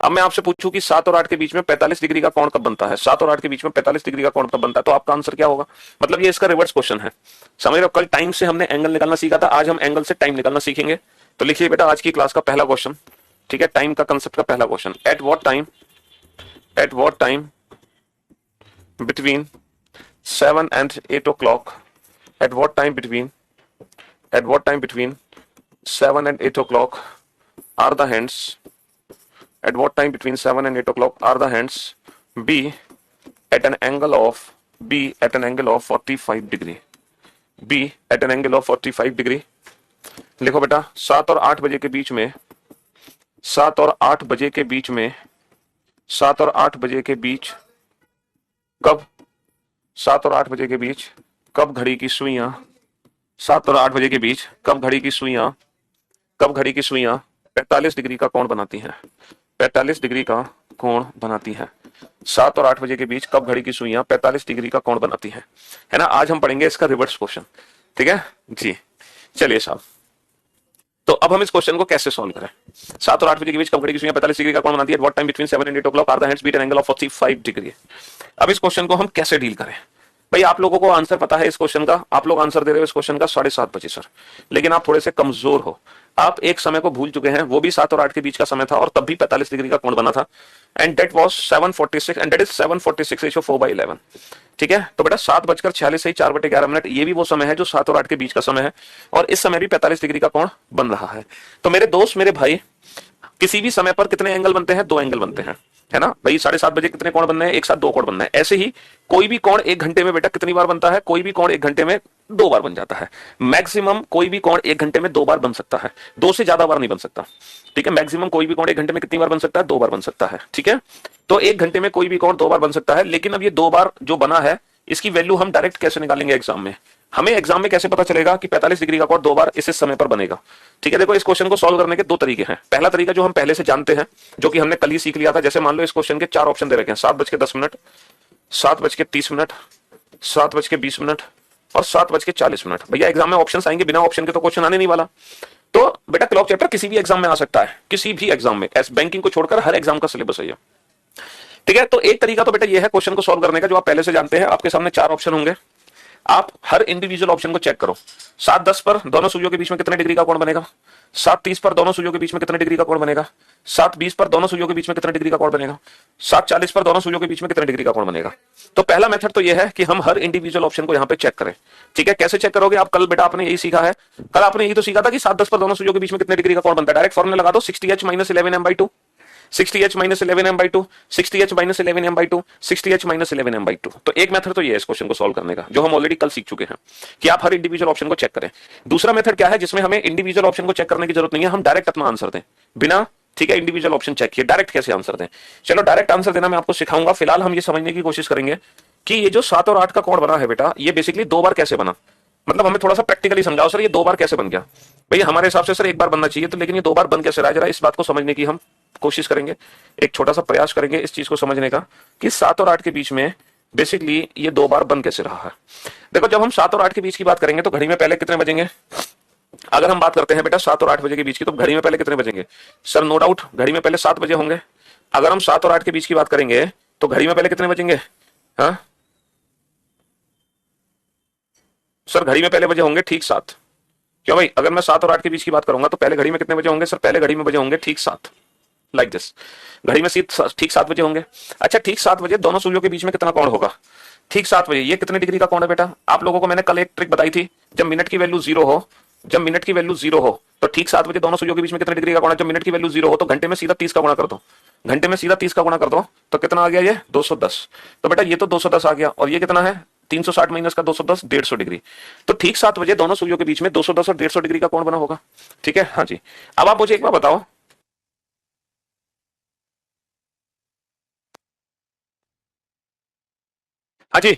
अब मैं आपसे पूछूं कि 7 और 8 के बीच में 45 डिग्री का कोण कब बनता है, 7 और 8 के बीच में 45 डिग्री का कोण कब बनता है, तो आपका आंसर क्या होगा? मतलब ये इसका रिवर्स क्वेश्चन है, समझ रहे हो? कल टाइम से हमने एंगल निकालना सीखा था, आज हम एंगल से टाइम निकालना सीखेंगे। तो लिखिए बेटा आज की क्लास का पहला क्वेश्चन, ठीक है, टाइम का कंसेप्ट का पहला question. Eight what time between 7 and 8 o'clock, at what time between 7 and 8 o'clock are the hands, at what time between 7 and 8 o'clock are the hands B at an angle of 45 degree, B at an angle of 45 degree। लिखो बेटा 7 और 8 बजे के बीच में 7 और 8 बजे के बीच में 7 और 8 बजे के बीच कब 7 और 8 बजे के बीच कब घड़ी की सुइयां 7 और 8 बजे के बीच कब घड़ी की सुइयां 45 डिग्री का कोण बनाती हैं, 45 डिग्री का कोण बनाती हैं। 7 और 8 बजे के बीच कब घड़ी की सुइयां 45 डिग्री का कोण बनाती हैं, है ना? आज हम पढ़ेंगे इसका रिवर्स क्वेश्चन, ठीक है जी। चलिए साहब, तो अब हम इस क्वेश्चन को कैसे सॉल्व करें? 7 और 8 बजे के बीच कब घड़ी की सुइयां 45 डिग्री का कोण बनाती है, what time between 7 and 8 o'clock are the hands beat an angle of 45 degree. अब इस क्वेश्चन को हम कैसे डील करें? भाई आप लोगों को आंसर पता है इस क्वेश्चन का, आप लोग आंसर दे रहे हो इस क्वेश्चन का 7:30 बजे सर, लेकिन आप थोड़े से कमजोर हो, आप एक समय को भूल चुके हैं, वो भी 7 और 8 के बीच का समय था और तब भी 45 डिग्री का कोण बना था, and that was 7:46 and that is 7:46 ratio 4/11, ठीक है? तो बेटा 7:46 से 4/11, ये भी वो समय है जो 7 और 8 के बीच का समय है, और इस समय भी 45 डिग्री का कोण बन रहा है। तो मेरे दोस्त, मेरे भाई, किसी भी समय पर कितने एंगल बनते हैं? 2 एंगल बनते हैं, है ना भाई? 7:30 बजे कितने कोण बनने हैं? एक साथ 2 कोण बनना है। ऐसे ही कोई भी कोण 1 घंटे में बेटा कितनी बार बनता है? कोई भी कोण 1 घंटे में 2 बार बन जाता है। मैक्सिमम कोई भी कोण 1 घंटे में 2 बार बन सकता है, 2 से ज्यादा बार नहीं बन सकता, ठीक है? मैक्सिमम कोई भी कोण 1 घंटे में कितनी बार बन सकता है? 2 बार बन सकता है, ठीक है? तो 1 घंटे में कोई भी कोण 2 बार बन सकता है, लेकिन अब ये 2 बार जो बना है इसकी वैल्यू हम डायरेक्ट कैसे निकालेंगे एग्जाम में? हमें एग्जाम में कैसे पता चलेगा कि 45 डिग्री का कोण 2 बार इस समय पर बनेगा? ठीक है, देखो इस क्वेश्चन को सॉल्व करने के 2 तरीके हैं। पहला तरीका जो हम पहले से जानते हैं, जो कि हमने कल ही सीख लिया था, जैसे मान लो इस क्वेश्चन के 4 ऑप्शन दे रखे हैं, 7:10, 7:30, 7:20 और 7:40। भैया एग्जाम में ऑप्शन आएंगे, बिना ऑप्शन के तो क्वेश्चन आने नहीं वाला। तो बेटा क्लॉक चैप्टर किसी भी एग्जाम में आ सकता है, किसी भी एग्जाम में, बैंकिंग को छोड़कर हर एग्जाम का सिलेबस है, ठीक है? तो एक तरीका तो बेटा ये है क्वेश्चन को सॉल्व करने का, जो आप पहले से जानते हैं। आपके सामने 4 ऑप्शन होंगे, आप हर इंडिविजुअल ऑप्शन को चेक करो। 7:10 पर दोनों सुइयों के बीच में कितने डिग्री का कोण बनेगा? 7:30 पर दोनों सुइयों के बीच में कितने डिग्री का कोण बनेगा? 7:20 पर दोनों सुइयों के बीच में कितने डिग्री का कोण बनेगा? 7:40 पर दोनों सुइयों के बीच में कितने डिग्री का कोण बनेगा? तो पहला मेथड तो यह है कि हम हर इंडिविजुअल ऑप्शन को यहाँ पे चेक करें, ठीक है? कैसे चेक करोगे आप? कल बेटा आपने यही सीखा है, कल आपने यही तो सीखा था कि 7:10 पर दोनों सुइयों के बीच में कितने डिग्री का कोण बनता है। डायरेक्ट फॉर्मूला लगा दो, 60h - 11m/2, 60h - 11m/2, 60h - 11m/2, 60h - 11m/2। तो एक मेथड तो ये है इस क्वेश्चन को सॉल्व करने का, जो हम ऑलरेडी कल सीख चुके हैं, कि आप हर इंडिविजुअल ऑप्शन को चेक करें। दूसरा मेथड क्या है, जिसमें हमें इंडिविजुअल ऑप्शन को चेक करने की जरूरत नहीं है, हम डायरेक्ट अपना आंसर दें बिना, ठीक है, इंडिविजुअल ऑप्शन चेक किए डायरेक्ट कैसे आंसर दें। चलो डायरेक्ट आंसर देना मैं आपको सिखाऊंगा। फिलहाल हम ये समझने की कोशिश करेंगे कि ये जो 7 और 8 का कोण बना है बेटा, ये बेसिकली 2 बार कैसे बना। मतलब हमें थोड़ा सा प्रैक्टिकली समझाओ सर, ये 2 बार कैसे बन गया? भैया हमारे हिसाब से सर 1 बार बनना चाहिए, तो लेकिन ये 2 बार बन कैसे रहा है, जरा इस बात को समझने की हम कोशिश करेंगे, एक छोटा सा प्रयास करेंगे इस चीज को समझने का कि 7 और 8 के बीच में बेसिकली ये 2 बार बन कैसे रहा है। देखो जब हम 7 और 8 के बीच की बात करेंगे तो घड़ी में पहले कितने बजेंगे? अगर हम बात करते हैं बेटा 7 और 8 बजे के बीच की, तो घड़ी में पहले कितने बजेंगे? सर नो डाउट घड़ी में पहले 7 बजे होंगे। अगर हम 7 और 8 के बीच की बात करेंगे तो घड़ी में पहले कितने बजेंगे? हाँ सर घड़ी में पहले बजे होंगे ठीक 7। क्यों भाई? अगर मैं 7 और 8 के बीच की बात करूंगा तो पहले घड़ी में कितने बजे होंगे? सर पहले घड़ी में बजे होंगे ठीक 7, लाइक दिस। घड़ी में ठीक 7 बजे होंगे। अच्छा ठीक 7 बजे दोनों सूर्यों के बीच में कितना कोण होगा? ठीक 7 बजे। ये कितने डिग्री का कोण है बेटा? आप लोगों को मैंने कल एक ट्रिक बताई थी, जब मिनट की वैल्यू 0 हो, जब मिनट की वैल्यू 0 हो तो ठीक 7 बजे दोनों सूर्यों के बीच में कितने डिग्री का कोण है? जब मिनट की वैल्यू 0 हो तो घंटे में सीधा 30 का गुणा कर दो, घंटे में सीधा 30 का गुणा कर दो, तो कितना आ गया? ये 210। तो बेटा ये तो 210 आ गया, और ये कितना है? 360 माइनस का 210, 150 डिग्री। तो ठीक 7 बजे दोनों सूर्यों के बीच में 210 और 150 डिग्री का कोण बना होगा, ठीक है? हाँ जी। अब आप मुझे एक बार बताओ, हाँ जी,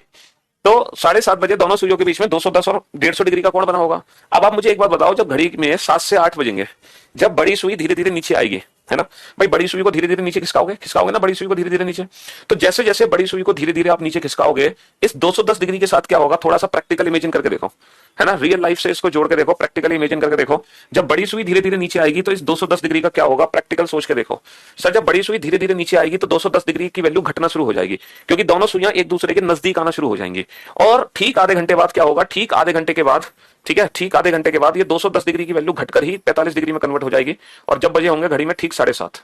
तो 7:30 बजे दोनों सूर्यों के बीच में 210 और 150 डिग्री का कोण बना होगा। अब आप मुझे एक बार बताओ, जब घड़ी में 7 से 8 बजेंगे, जब बड़ी सुई धीरे धीरे नीचे आएगी, है ना भाई। बड़ी सुई को धीरे धीरे नीचे खिसकाओगे, खिसकाओगे ना बड़ी सुई को धीरे धीरे नीचे। तो जैसे जैसे बड़ी सुई को धीरे धीरे आप नीचे खिसकाओगे, इस 210 डिग्री के साथ क्या होगा, थोड़ा सा प्रैक्टिकल इमेजिन करके देखो, है ना, रियल लाइफ से इसको जोड़ के देखो, प्रैक्टिकली इमेजिन करके देखो। जब बड़ी सुई धीरे धीरे नीचे आएगी तो इस 210 डिग्री का क्या होगा, प्रैक्टिकल सोच के देखो। सर जब बड़ी सुई धीरे धीरे नीचे आएगी तो 210 डिग्री की वैल्यू घटना शुरू हो जाएगी, क्योंकि दोनों सुइयां एक दूसरे के नजदीक आना शुरू हो जाएंगी। और ठीक आधे घंटे बाद क्या होगा, ठीक आधे घंटे के बाद, ठीक है, ठीक आधे घंटे के बाद ये 210 डिग्री की वैल्यू घटकर ही 45 डिग्री में कन्वर्ट हो जाएगी। और जब बजे होंगे घड़ी में ठीक 7:30,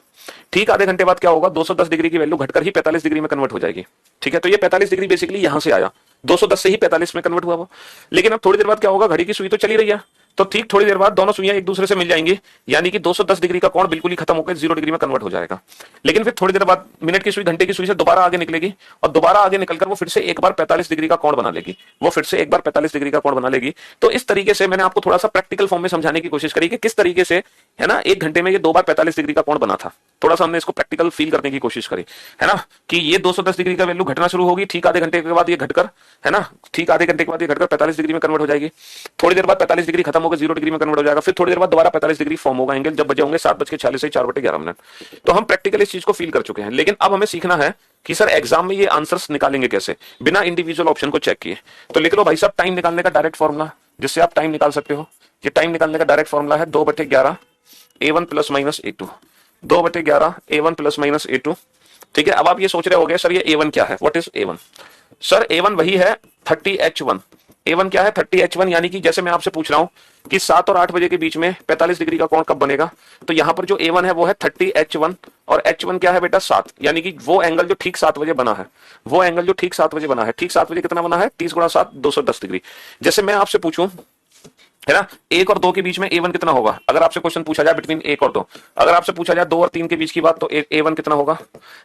ठीक आधे घंटे बाद क्या होगा, 210 डिग्री की वैल्यू घटकर ही 45 डिग्री में कन्वर्ट हो जाएगी। ठीक है, तो ये 45 डिग्री बेसिकली यहां से आया, 210 से ही 45 में कन्वर्ट हुआ वो। लेकिन अब थोड़ी देर बाद क्या होगा, घड़ी की सुई तो चली रही है, तो ठीक थोड़ी देर बाद दोनों सुइयां एक दूसरे से मिल जाएंगी, यानी कि 210 डिग्री का कोण बिल्कुल ही खत्म होकर 0 डिग्री में कन्वर्ट हो जाएगा। लेकिन फिर थोड़ी देर बाद मिनट की सुई घंटे की सुई से दोबारा आगे निकलेगी, और दोबारा आगे निकलकर वो फिर से एक बार 45 डिग्री का कोण बना लेगी, वो फिर से एक बार 45 डिग्री का कोण बना लेगी। तो इस तरीके से मैंने आपको थोड़ा सा प्रैक्टिकल फॉर्म में समझाने की कोशिश करी कि किस तरीके से, है ना, एक घंटे में ये 2 बार 45 डिग्री का कोण बना था। थोड़ा सा हमने इसको प्रैक्टिकल फील करने की कोशिश करी, है ना, कि ये 210 डिग्री का वैल्यू घटना शुरू होगी, ठीक आधे घंटे के बाद ये घटकर, है ना, ठीक आधे घंटे के बाद ये घटकर 45 डिग्री में कन्वर्ट हो जाएगी। थोड़ी देर बाद 45 डिग्री खत्म होकर 0 डिग्री में कन्वर्ट हो जाएगा। फिर थोड़ी देर बाद दोबारा 45 डिग्री फॉर्म होगा एंगल, जब बजे होंगे 7:46 से 4:11। तो हम प्रैक्टिकली इस चीज को फील कर चुके हैं। लेकिन अब हमें सीखना है कि सर एग्जाम में ये आंसर्स निकालेंगे कैसे बिना इंडिविजुअल ऑप्शन को चेक किए। तो लिख लो भाई साहब, टाइम निकालने का डायरेक्ट फॉर्मूला, जिससे आप टाइम निकाल सकते हो। ये टाइम निकालने का डायरेक्ट फॉर्मूला है 2/11 A1 + -A2, 2/11 A1 + -A2। ठीक है, अब आप ये सोच रहे होंगे सर ये A1 क्या है, what is A1? Sir A1 वही है 30H1। A1 क्या है, 30H1, यानी कि जैसे मैं आपसे पूछ रहा हूं कि 7 और 8 बजे के बीच में 45 डिग्री का कोण कब बनेगा, तो यहां पर जो A1 है वो है 30H1, और H1 क्या है बेटा 7, यानी कि वो एंगल जो ठीक 7 बजे बना है, वो एंगल जो ठीक 7 बजे बना है, ठीक 7 बजे कितना बना है, 30 × 7 210 डिग्री। जैसे मैं आपसे पूछूं, है ना, 1 और 2 के बीच में A1 कितना होगा, अगर आपसे क्वेश्चन पूछा जाए बिटवीन 1 और 2, अगर आपसे पूछा जाए 2 और 3 के बीच की बात, तो A1 कितना होगा।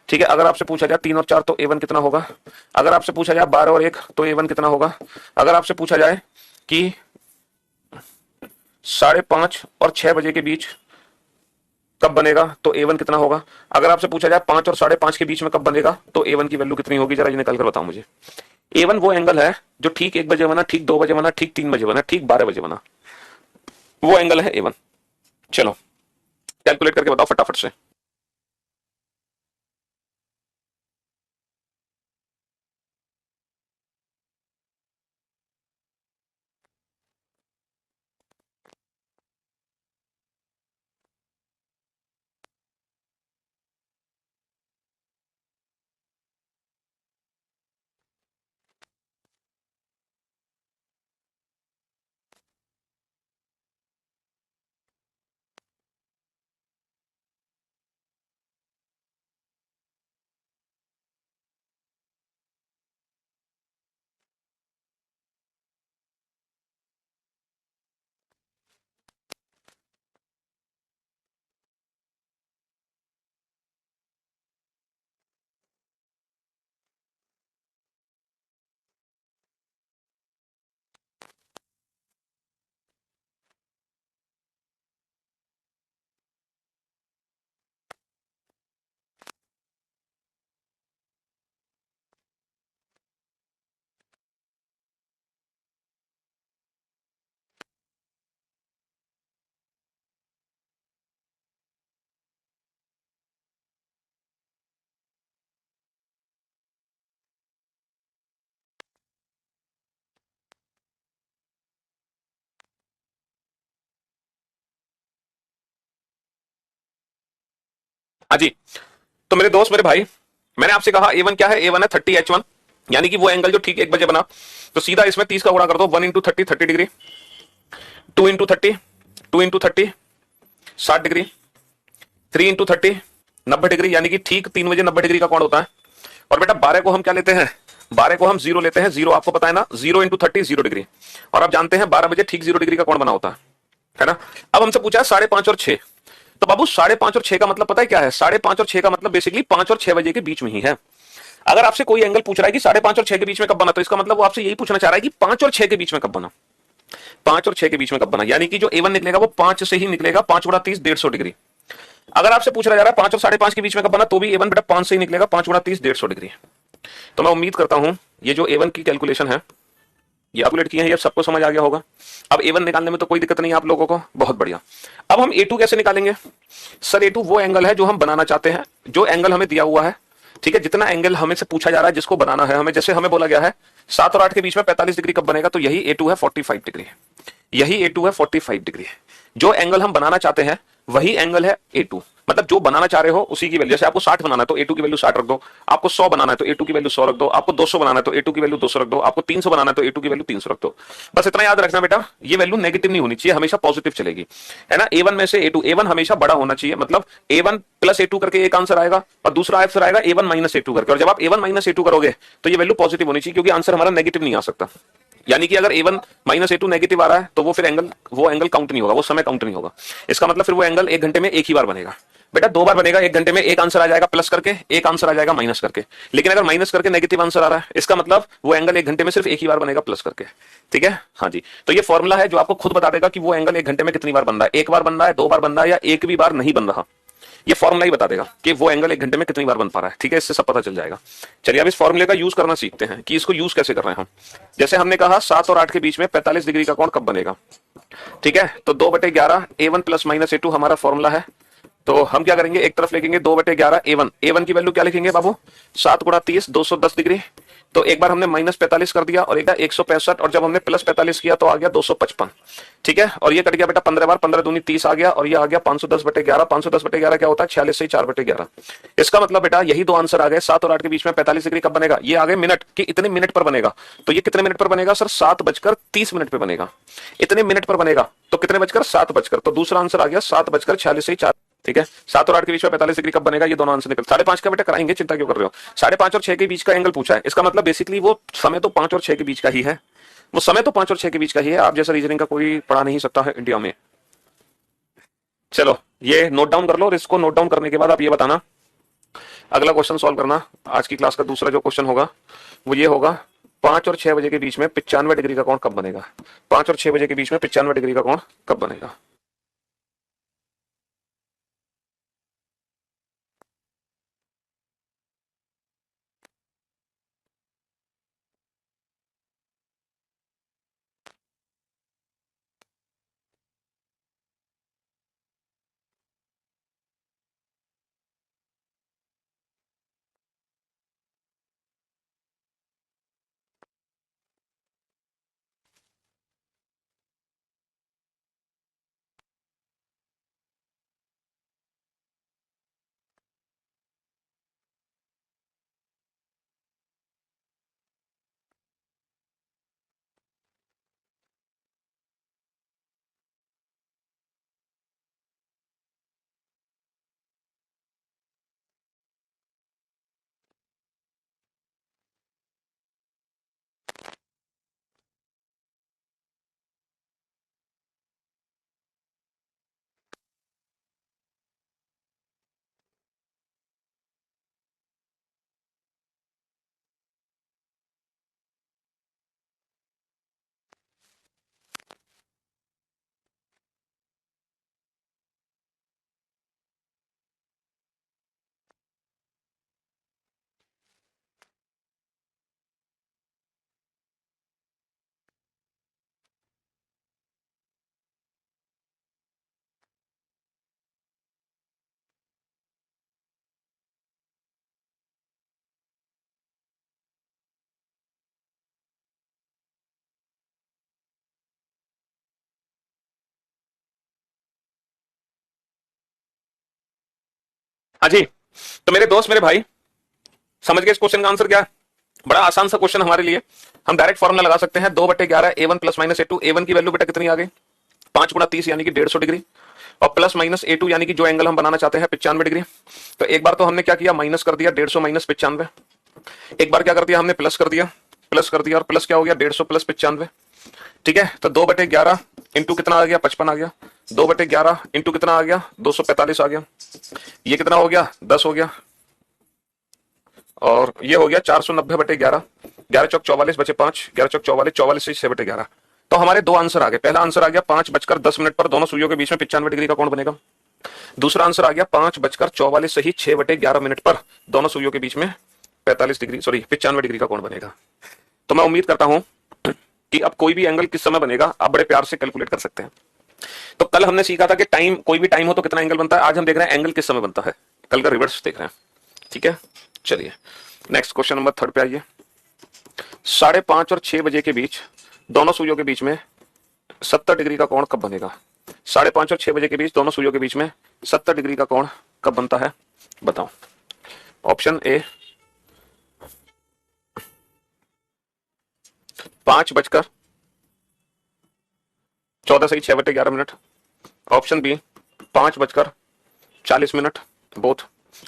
ठीक है, अगर आपसे पूछा जाए 3 और 4 तो A1 कितना होगा, अगर आपसे पूछा जाए 12 और 1 तो A1 कितना होगा, अगर आपसे पूछा जाए कि 5:30 और 6 बजे के बीच कब बनेगा तो A1 कितना होगा, अगर आपसे पूछा जाए 5 और 5:30 के बीच में कब बनेगा तो A1 की वैल्यू कितनी होगी, जरा ये निकल कर बताओ मुझे। A1 वो एंगल है जो ठीक 1 बजे बना, ठीक 2 बजे बना, ठीक 3 बजे बना, ठीक 12 बजे बना, वो एंगल है A1। चलो कैलकुलेट करके बताओ फटाफट से। हाँ जी, तो मेरे दोस्त मेरे भाई, मैंने आपसे कहा A1 क्या है, A1 है 30H1, यानी कि वो एंगल जो ठीक 1 बजे बना। तो सीधा इसमें 30 का गुणा कर दो, 1 × 30 30 डिग्री, 2 × 30 2 × 30 60 डिग्री, 3 × 30 90 डिग्री, यानी कि ठीक 3 बजे 90 डिग्री का कोण होता है। और बेटा 12 को हम क्या लेते हैं, 12 को हम 0 लेते हैं, 0 आपको पता है ना, 0 × 30 0 डिग्री, और आप जानते हैं 12 बजे ठीक 0 डिग्री का कोण बना होता है ना। अब हमसे पूछा है 5:30 और 6, तो बाबू 5:30 और 6 का मतलब पता है क्या है, 5:30 और 6 का मतलब बेसिकली 5 और 6 बजे के बीच में ही है। अगर आपसे कोई एंगल पूछ रहा है कि 5:30 और 6 के बीच में कब बना, तो इसका मतलब वो आपसे यही पूछना चाह रहा है कि 5 और 6 के बीच में कब बना, 5 और 6 के बीच में कब बना, यानी कि जो A1 निकलेगा वो 5 से ही निकलेगा, 5 × 30 150 डिग्री। अगर आपसे पूछा जा रहा है 5 और 5:30 के बीच में कब बना, तो भी A1 बेटा 5 से ही निकलेगा, 5 × 30 150 डिग्री। तो मैं उम्मीद करता हूं ये जो A1 की कैलकुलेशन है ये कैलकुलेट किए हैं, ये सबको समझ आ गया होगा। अब A1 निकालने में तो कोई दिक्कत नहीं है आप लोगों को, बहुत बढ़िया। अब हम A2 कैसे निकालेंगे? सर A2 वो एंगल है जो हम बनाना चाहते हैं, जो एंगल हमें दिया हुआ है, ठीक है, जितना एंगल हमें से पूछा जा रहा है जिसको बनाना है हमें, जैसे हमें बोला गया है 7 और 8 के बीच में 45 डिग्री कब बनेगा, तो यही A2 है 45 डिग्री, यही A2 है 45 डिग्री। जो एंगल हम बनाना चाहते हैं वही एंगल है A2, मतलब जो बनाना चाह रहे हो उसी की वैल्यू। जैसे आपको 60 बनाना है तो A2 की वैल्यू 60 रख दो, आपको 100 बनाना है तो A2 की वैल्यू 100 रख दो, आपको 200 बनाना है तो A2 की वैल्यू 200 रख दो, आपको 300 बनाना है तो A2 की वैल्यू 300 रख दो। बस इतना याद रखना बेटा, ये वैल्यू नेगेटिव नहीं होनी चाहिए, हमेशा पॉजिटिव चलेगी, है ना। A1 में से A2, A1 हमेशा बड़ा होना चाहिए, मतलब A1 प्लस A2 करके एक आंसर आएगा और दूसरा आंसर आएगा A1 माइनस A2 करके, और जब आप A1 माइनस A2 करोगे तो ये वैल्यू पॉजिटिव होनी चाहिए, क्योंकि आंसर हमारा नेगेटिव नहीं आ सकता। यानी कि अगर A1 माइनस A2 नेगेटिव आ रहा है तो वो फिर एंगल, वो एंगल काउंट नहीं होगा, वो समय काउंट नहीं होगा। इसका मतलब फिर वो एंगल एक घंटे में एक ही बार बनेगा बेटा, 2 बार बनेगा एक घंटे में। एक आंसर आ जाएगा प्लस करके, एक आंसर आ जाएगा माइनस करके। लेकिन अगर माइनस करके नेगेटिव आंसर आ रहा है, इसका मतलब वो एंगल एक घंटे में सिर्फ एक ही बार बनेगा प्लस करके, ठीक है। हाँ जी, तो ये फॉर्मूला है जो आपको खुद बता देगा कि वो एंगल एक घंटे में कितनी बार बन रहा है, एक बार बन रहा है, 2 बार बन रहा है, या एक भी बार नहीं बन रहा। ये फॉर्मूला ही बता देगा कि वो एंगल एक घंटे में कितनी बार बन पा रहा है, ठीक है, इससे सब पता चल जाएगा। चलिए अब इस फॉर्मूले का यूज करना सीखते हैं कि इसको यूज कैसे कर रहे हैं हम। जैसे हमने कहा 7 और 8 के बीच में 45 डिग्री का कोण कब बनेगा, ठीक है, तो 2/11 A1 प्लस माइनस A2 हमारा फॉर्मूला है। तो हम क्या करेंगे, एक तरफ लिखेंगे 2/11 A1, A1 की वैल्यू क्या लिखेंगे बाबू, 7 गुणा 30 210 डिग्री। तो एक बार हमने माइनस 45 कर दिया और एक बार 165, और जब हमने प्लस 45 किया तो आ गया 255, ठीक है। और ये कट गया बेटा 15 बार, 15 दूनी 30 आ गया, और ये आ गया 510/11। 510/11 क्या होता है, 46 से 4/11। इसका मतलब बेटा यही दो आंसर आ गए। 7 और 8 के बीच में 45 डिग्री कब बनेगा, ये आ गए मिनट कि इतने मिनट पर बनेगा। तो ये कितने मिनट पर बनेगा सर, 7:30 पे बनेगा, इतने मिनट पर बनेगा। तो कितने बजकर, 7 बजकर, तो दूसरा आंसर आ गया 7:46 से 4, ठीक है। 7 और 8 के बीच में 45 डिग्री कब बनेगा, ये दोनों आंसर निकल। 5:30 का बेटा कराएंगे, चिंता क्यों कर रहे हो। 5:30 और 6 के बीच का एंगल पूछा है, इसका मतलब बेसिकली वो समय तो 5 और 6 के बीच का ही है, वो समय तो 5 और 6 के बीच का ही है। आप जैसा रीजनिंग का कोई पढ़ा नहीं सकता है इंडिया में। चलो ये नोट डाउन कर लो, और इसको नोट डाउन करने के बाद आप ये बताना, अगला क्वेश्चन सॉल्व करना। आज की क्लास का दूसरा जो क्वेश्चन होगा वो ये होगा, 5 और 6 बजे के बीच में 95 डिग्री का कोण कब बनेगा। 5 और 6 बजे के बीच में 95 डिग्री का कोण कब बनेगा। हाँ जी, तो मेरे दोस्त मेरे भाई, समझ गए इस क्वेश्चन का आंसर क्या है। बड़ा आसान सा क्वेश्चन हमारे लिए, हम डायरेक्ट फॉर्मुला लगा सकते हैं। 2/11 A1 plus minus A2। A1 की वैल्यू बेटा कितनी आ गई, 5 गुणा 30 यानी कि 150 डिग्री, और प्लस माइनस A2 यानी कि जो एंगल हम बनाना चाहते हैं 95 डिग्री। तो एक बार तो हमने क्या किया, माइनस कर दिया 150 माइनस 95। एक बार क्या कर दिया हमने, प्लस कर दिया, प्लस कर दिया, और प्लस क्या हो गया 150 प्लस 95, ठीक है। तो 2/11 इंटू कितना आ गया, 55 आ गया। 2/11 इंटू कितना आ गया, 245 आ गया। ये कितना हो गया, 10 हो गया, और ये हो गया 490/11। 11 चौक 44 बचे 5, 11 चौक 44, 44 से 6/11। तो हमारे दो आंसर आ गए। पहला आंसर आ गया 5:10 पर दोनों सुइयों के बीच में 95 डिग्री का कोण बनेगा। दूसरा आंसर आ गया 5:44 से ही 6/11 पर दोनों सुइयों के बीच में 45 डिग्री, सॉरी 95 डिग्री का कोण बनेगा। तो मैं उम्मीद करता हूं कि अब कोई भी एंगल किस समय बनेगा आप बड़े प्यार से कैलकुलेट कर सकते हैं। तो कल हमने सीखा था कि टाइम, कोई भी टाइम हो तो कितना एंगल बनता है। आज हम देख रहे हैं एंगल किस समय बनता है, कल का रिवर्स देख रहे हैं। ठीक है, चलिए नेक्स्ट क्वेश्चन नंबर 3 पे आइए। 5:30 और 6 बजे के बीच दोनों सुइयों के बीच में 70 डिग्री का कोण कब बनेगा? 5:30 और 6 बजे के बीच दोनों सुइयों के बीच में 70 डिग्री का कोण कब बनता है, बताओ। Option A 5:14 option B 5:40 both.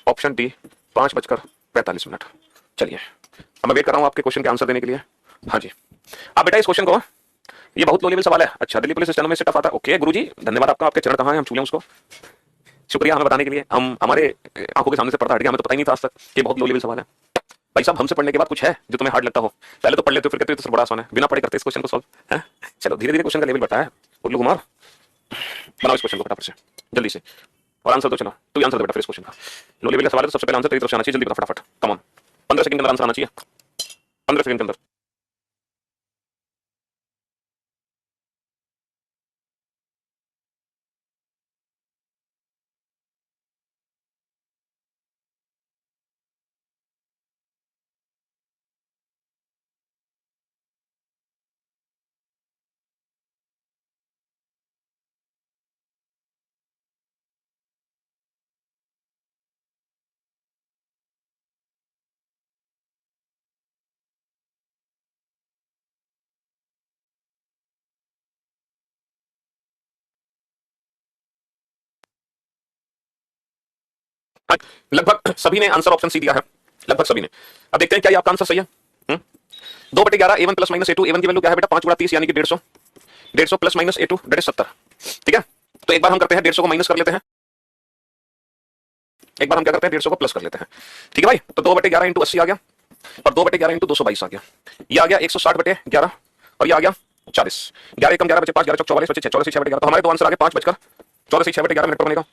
Option D 5:45। चलिए अब मैं वेट कर रहा हूं आपके क्वेश्चन के आंसर देने के लिए। हाँ जी, आप बेटा इस क्वेश्चन को, ये बहुत लो लेवल सवाल है। अच्छा, दिल्ली पुलिस स्टेनो में से टफ आता है। ओके गुरुजी, धन्यवाद आपका, आपके चरण कहाँ हैं, हम छू लें उसको। शुक्रिया हमें बताने के लिए। हम हमारे आंखों के सामने से पर्दा हट गया, हमें तो पता ही नहीं था आज तक कि बहुत लो लेवल सवाल है। भाई साहब, हमसे पढ़ने के बाद कुछ है जो तुम्हें हार्ड लगता हो? पहले तो पढ़ लेते हो, फिर कहते हो तो बड़ा आसान है, बिना पढ़े करते इस क्वेश्चन को सॉल्व है। चलो धीरे धीरे क्वेश्चन का लेवल बढ़ता है। उल्लू कुमार, बनाओ इस क्वेश्चन को फटाफट से, जल्दी से, और आंसर दो। चलो तू आंसर दे बेटा फिर इस क्वेश्चन का। लो लेवल का सवाल है तो सबसे पहले आंसर तेरी तरफ से आना चाहिए, जल्दी बता फटाफट, कम ऑन। 15 सेकंड के अंदर आंसर आना चाहिए, 15 सेकंड के अंदर। लगभग सभी ने आंसर ऑप्शन सी दिया है, लगभग सभी ने। अब देखते हैं क्या ये आपका आंसर सही है। 2/11 A1 plus minus A2, A1 की वैल्यू क्या है बेटा 5/30 यानी कि 150, 150 plus minus A2 that is 70। ठीक है, तो एक बार हम करते हैं 150 को माइनस कर लेते हैं, एक बार हम क्या करते हैं 150 को प्लस कर लेते हैं। ठीक है भाई, तो 2/11 इंटू 80 आ गया, और 2/11 इंटू 222 आ गया, ये आ गया 160/11, और ये आ गया 40। 11 एकम 11 बचे 5, 11 चौक 44 बचे 6, 14 से 6/11। तो हमारे दो आंसर आ गए 5:14 से 6/11 पर बनेगा,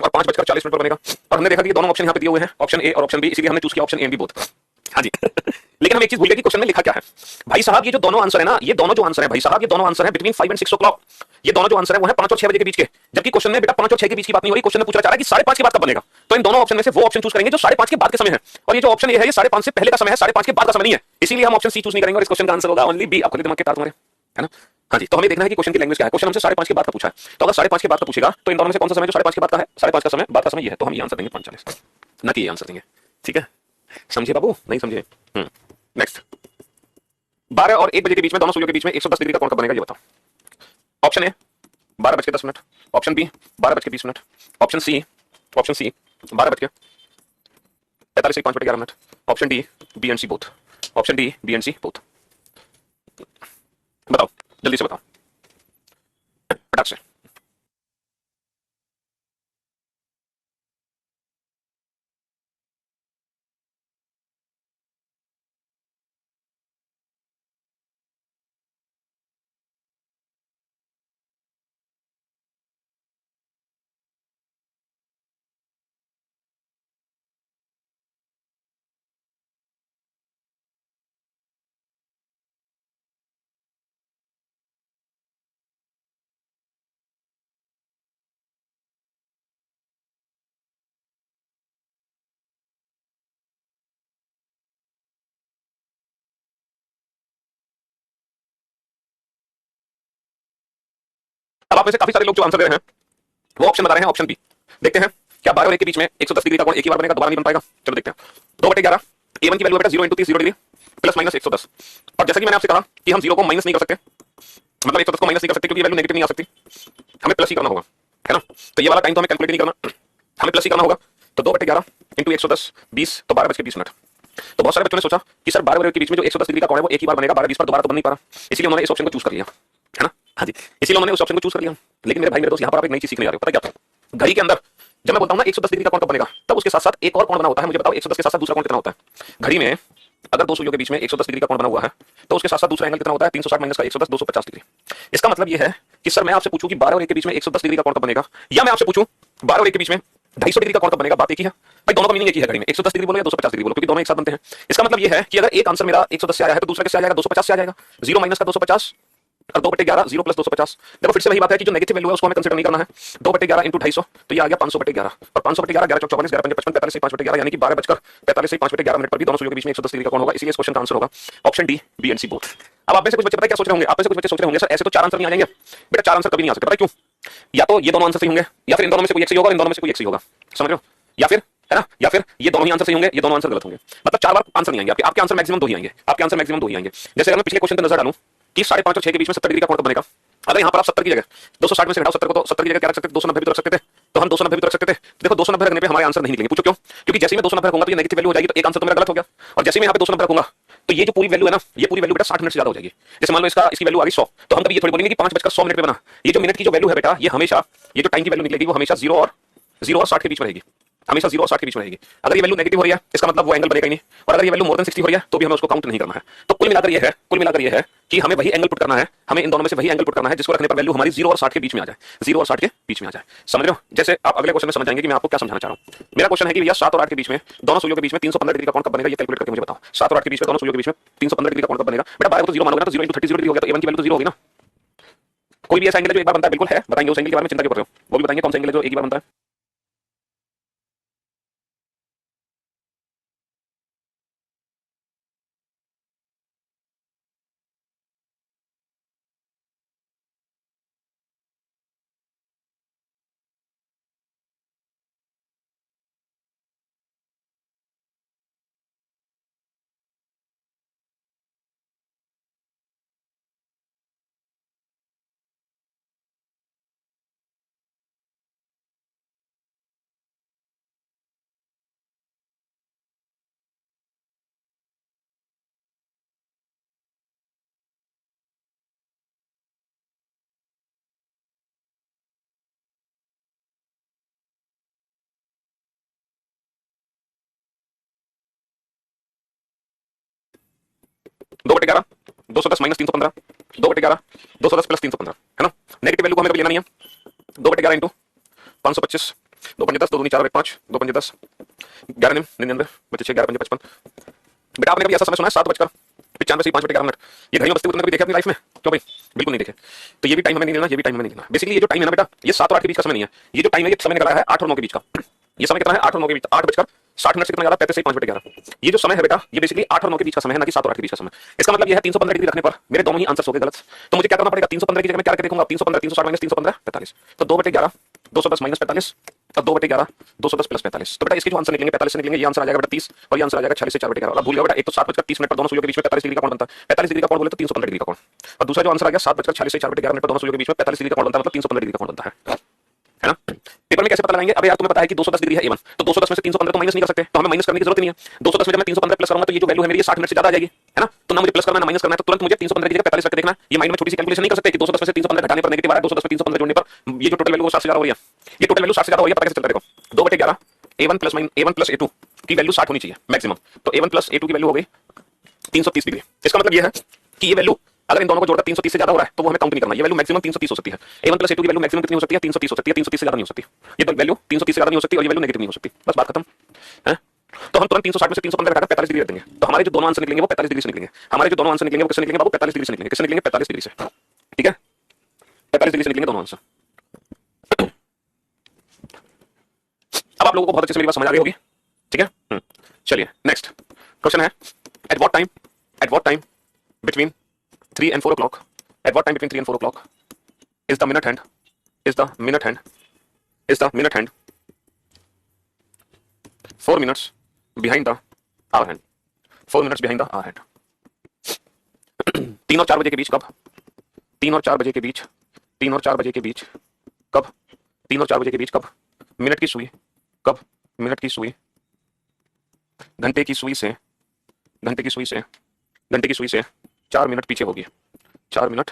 और 5:40 पर बनेगा। और हमने देखा कि दोनों ऑप्शन यहाँ पे दिए हुए हैं, ऑप्शन ए और ऑप्शन बी, इसीलिए हमने चूज किया option A and B both. हाँ जी लेकिन हम एक चीज भूल गए कि क्वेश्चन में लिखा क्या है। भाई साहब ये जो दोनों आंसर है ना, ये दोनों जो आंसर है भाई साहब, ये दोनों आंसर है बिटवीन 5 एंड 6 o'clock। ये दोनों जो आंसर है वो है 5 और 6 बजे के बीच के, जबकि क्वेश्चन में बेटा 5 और 6 के बीच की बात नहीं हो रही। क्वेश्चन में पूछना चाह रहा है कि 5:30 के बाद कब बनेगा। तो इन दोनों ऑप्शन में से वो ऑप्शन चूज करेंगे जो 5:30 के बाद के समय है, और ये जो ऑप्शन ये है ये 5:30 से पहले का समय है, 5:30 के बाद का समय नहीं है, इसीलिए हम ऑप्शन सी चूज नहीं करेंगे, और इस क्वेश्चन का आंसर होगा ओनली बी। आप खुद दिमाग के तार तुम्हारे, है ना। हाँ जी, तो हमें देखना है कि क्वेश्चन की लैंग्वेज क्या है। क्वेश्चन हमसे 5:30 के बाद का पूछा है, तो अगर 5:30 के बाद का पूछेगा तो इन दोनों में से कौन सा समय जो 5:30 के बाद का है, 5:30 का समय बाद का समय ये है, तो हम ये आंसर देंगे 5:40, ना कि ये आंसर देंगे। ठीक है, समझे बाबू, नहीं समझे? नेक्स्ट, 12 और 1 बजे के बीच में दोनों सुइयों के बीच में 110 डिग्री का कोण कब बनेगा, ये बताओ। Option A 12:10, option B 12:20, option C 12:45 से 5/11, option D B and C both, option D B and C both. बताओ जल्दी से बताओ फटाक से। अब आप में से काफी सारे लोग जो आंसर दे रहे हैं वो ऑप्शन बता रहे हैं ऑप्शन बी। देखते हैं क्या 12 और 1 के बीच में 110 डिग्री का कोण एक ही बार बनेगा, दोबारा नहीं बन पाएगा। चलो देखते हैं। 2/11 A1 की वैल्यू बेटा 0 × 30 0 डिग्री प्लस माइनस 110, और जैसा कि मैंने आपसे कहा कि हम 0 को माइनस नहीं कर सकते, मतलब 110 को माइनस नहीं कर सकते क्योंकि वैल्यू नेगेटिव नहीं आ सकती, हमें प्लस ही करना होगा, है ना। तो ये वाला टाइम तो हमें कैलकुलेट नहीं करना, हमें प्लस ही करना होगा। तो 2/11 इंटू 110 20, तो 12:20। तो बहुत सारे बच्चों ने सोचा कि सर 12 और 1 के बीच में जो 110 डिग्री का कोण है वो एक ही बार बनेगा, 12:20 पर दोबारा तो बन नहीं पा रहा, इसलिए उन्होंने इस ऑप्शन को चूज कर लिया, है ना। हाँ जी, इसीलिए उन्होंने उस ऑप्शन को चूज कर लिया। लेकिन मेरे भाई मेरे दोस्त, यहाँ पर आप एक नई चीज सीखने जा रहे हो, पता क्या? घड़ी के अंदर जब मैं बोलता हूं ना 110 डिग्री का कोण कब बनेगा, तब उसके साथ साथ एक और कोण बना होता है। मुझे बताओ 110 के साथ साथ दूसरा कोण कितना होता है घड़ी में? अगर दो सुइयों के बीच में 110 डिग्री का कोण बना हुआ है तो उसके साथ साथ दूसरा एंगल कितना होता है? 360 माइनस का 110, 250 डिग्री। इसका मतलब यह है कि सर मैं आपसे पूछूं कि 12 और 1 के बीच में 110 डिग्री का कोण कब बनेगा, या मैं आपसे पूछूं 12 और 1 के बीच में 250 डिग्री का कोण कब बनेगा? बात एक ही है भाई, दोनों का मीनिंग एक ही है घड़ी में, 110 डिग्री बोलो या 250 डिग्री बोलो, क्योंकि दोनों एक साथ बनते हैं। इसका मतलब ये है कि अगर एक आंसर मेरा 110 से आया है तो दूसरा किससे आ जाएगा? 250 से आ जाएगा। 0 माइनस का 250 और 2/11, 0 प्लस 250। देखो फिर से वही बात है कि जो नेगेटिव वैल्यू है उसको हमें कंसीडर नहीं करना है। 2/11 इंटू 250 तो ये आ गया 500/11, और 500/11 11 चौक 44 11 5 55 45 से 5/11 यानी कि 12:45 से 5/11 मिनट पर भी दोनों सुइयों के बीच में 110 डिग्री का कोण होगा। इसलिए इस क्वेश्चन का आंसर होगा option D, B and C both. अब आप में से कुछ बच्चे पता है क्या सोच रहे होंगे? आप में से कुछ बच्चे सोच रहे होंगे सर ऐसे तो 4 आंसर नहीं आ जाएंगे। बेटा 4 आंसर कभी नहीं आ सकते, पता है क्यों? या तो ये दोनों आंसर सही होंगे, या फिर इन दोनों में से कोई एक सही होगा, और इन दोनों में से कोई एक सही होगा, समझ रहे हो? या फिर है ना, या फिर ये दोनों ही आंसर सही होंगे, ये दोनों आंसर गलत होंगे। मतलब 4 बार आंसर नहीं आएंगे आपके, आपके आंसर मैक्सिमम 2 ही आएंगे, आपके आंसर मैक्सिमम 2 ही आएंगे। जैसे अगर मैं पिछले क्वेश्चन पे नजर डालूं कि 5.5 और 6 के बीच में 70 डिग्री का कोण कब बनेगा? अगर यहाँ पर आप 70 की जगह 260 में से घटाओ 70 को, तो 70 की जगह क्या रख सकते थे? 290 भी तो रख सकते थे, तो हम 290 भी तो रख सकते थे। देखो 290 रखने पे हमारे आंसर नहीं निकलेंगे। पूछो क्यों? क्योंकि जैसे ही मैं 290 रखूंगा तो ये नेगेटिव वैल्यू हो जाएगी, तो एक आंसर तो मेरा गलत हो गया। और जैसे मैं यहाँ पे 290 रखूंगा तो ये जो पूरी वैल्यू है ना, ये पूरी वैल्यू बेटा 60 मिनट से ज्यादा हो जाएगी। जैसे मान लो इसकी वैल्यू आ गई 100, तो हम कभी ये थोड़ी बोलेंगे कि 5:100 पे बना। ये जो मिनट की जो वैल्यू है बेटा, ये हमेशा, ये जो टाइम की वैल्यू निकलेगी वो हमेशा 0 और 60 के बीच में रहेगी, हमेशा 0 और 60 के बीच में रहेगी। अगर ये वैल्यू नेगेटिव हो रही है इसका मतलब वो एंगल बनेगा ही नहीं, और अगर ये वैल्यू मोर देन 60 हो रही है तो भी हमें उसको काउंट नहीं करना है। तो कुल मिलाकर ये है कि हमें वही एंगल पुट करना है, हमें इन दोनों में से वही एंगल पुट करना है जिसको रखने पर वैल्यू हमारी 0 और 60 के बीच में आ जाए, 0 और 60 के बीच में आ जाए। समझ रहे हो? जैसे आप अगले क्वेश्चन में समझ जाएंगे कि मैं आपको क्या समझाना चाह रहा हूं। मेरा क्वेश्चन है कि भैया 7 और 8 के बीच में दोनों सुइयों के बीच में 315 डिग्री का कोण कब बनेगा? ये कैलकुलेट करके मुझे बताओ। 7 और 8 के बीच में दोनों सुइयों के बीच में 315 डिग्री का कोण कब बनेगा? बेटा 12 को तो 0 मानोगे ना, तो 0 × 30 0 डिग्री हो गया, तो a1 की वैल्यू तो 0 होगी ना। कोई भी ऐसा एंगल है जो एक बार बनता है? बिल्कुल है, बताएंगे उस एंगल के बारे में, चिंता क्यों कर रहे हो? वो भी बताएंगे कौन सा एंगल है जो एक ही बार बनता है। दो बटे 11 210 माइनस 315, 2/11 210 प्लस 315, है ना। नेगेटिव वैल्यू को हमें कभी लेना नहीं है। 2/11 इंटू 525, 2 पंजे 10, 2 दूनी 4 और 5, 2 पंजे 10, 11 99 बचे 6, 11 पंजे 55। बेटा आपने कभी ऐसा समय सुना है 7:95 से 5/11 मिनट? ये घड़ी में बजते हुए तुमने कभी देखे अपनी लाइफ में? क्यों भाई? बिल्कुल नहीं देखे। तो ये भी टाइम हमें नहीं लेना, ये भी टाइम हमें नहीं लेना। बेसिकली ये जो टाइम है ना बेटा, ये 7 और 8 के बीच का समय नहीं है। ये जो टाइम है ये समय निकला है 8 और 9 के बीच का। ये समय कितना है? 8 और 9 के बीच, 8:60 से कितना जा रहा है? 35 से 5/11। ये जो समय है बेटा, ये बेसिकली 8 और 9 के बीच का समय है, ना कि 7 और 8 के बीच का समय। इसका मतलब ये है 315 डिग्री रखने पर मेरे दोनों ही आंसर हो गए गलत। तो मुझे क्या करना पड़ेगा? 315 की जगह मैं क्या करके देखूंगा? 315 360 माइनस 315 45, तो 2/11 210 माइनस 45 और 2/11 210 प्लस 45। तो बेटा इसके जो आंसर निकलेंगे 45 से निकलेंगे, ये आंसर आ जाएगा बेटा 30, और ये आंसर आ जाएगा 46 से 4/11। अब भूल गया बेटा, एक तो 7:30 पर दोनों सुइयों के बीच में 45 डिग्री का कोण बनता है। 45 डिग्री का कोण बोले तो 315 डिग्री का कोण, और दूसरा जो आंसर आ गया 7:46 से 4/11 पर दोनों सुइयों के बीच में 45 डिग्री का कोण बनता है, मतलब 315 डिग्री का कोण बनता है ना। पेपर में कैसे पता लगाएंगे? अब यार तुम्हें पता है कि 210 डिग्री है a1, तो 210 में से 315 तो माइनस नहीं कर सकते, तो हमें माइनस करने की जरूरत नहीं है। 210 में जब मैं 315 प्लस करूंगा तो ये जो वैल्यू है मेरी 60 मिनट से ज्यादा आ जाएगी, है ना। तो ना मुझे प्लस करना है ना माइनस करना है, तो तुरंत मुझे 315 की जगह 45 रख के देखना है। ये माइंड में छोटी सी कैलकुलेशन नहीं कर सकते कि 210 में से 315 घटाने पर नेगेटिव आ रहा है, 210 में 315 जोड़ने पर ये जो टोटल वैल्यू 60 से ज्यादा हो रही है। ये टोटल वैल्यू 60 से ज्यादा हो रही है, पता कैसे चलता है? देखो 2/11 a1 प्लस a2 की वैल्यू 60 होनी चाहिए मैक्सिमम, तो a1 प्लस a2 की वैल्यू हो गई 330 डिग्री। इसका मतलब ये है कि ये वैल्यू अगर इन दोनों को जोड़कर 330 से ज्यादा हो रहा है तो वो हमें काउंट नहीं करना। ये वैल्यू मैक्सिमम 330 हो सकती है। a1 प्लस a2 की वैल्यू मैक्सिमम कितनी हो सकती है? 330 हो सकती है, 330 से ज्यादा नहीं हो सकती। ये तो वैल्यू 330 से ज्यादा नहीं हो सकती, और ये वैल्यू नेगेटिव नहीं हो सकती। बस बात खत्म है। तो हम तुरंत 360 में से 315 घटाकर 45 डिग्री रख देंगे, तो हमारे जो दोनों आंसर निकलेंगे वो 45 डिग्री से निकलेंगे। हमारे जो दोनों आंसर निकलेंगे वो किससे निकलेंगे बाबू? 45 डिग्री से निकलेंगे। किससे निकलेंगे? 45 डिग्री से, ठीक है। 45 डिग्री से निकलेंगे दोनों आंसर। अब आप लोगों को बहुत अच्छे से मेरी बात समझ आ गई होगी, ठीक है। चलिए नेक्स्ट क्वेश्चन है, eight what time between 3 and 4 o'clock, at what time between 3 and 4 o'clock is the minute hand 4 minutes behind the hour hand, 4 minutes behind the hour hand। 3 और 4 बजे के बीच कब? 3 और 4 बजे के बीच, 3 और 4 बजे के बीच कब? 3 और 4 बजे के बीच कब? मिनट की सुई कब? मिनट की सुई घंटे की सुई से 4 मिनट पीछे होगी, 4 मिनट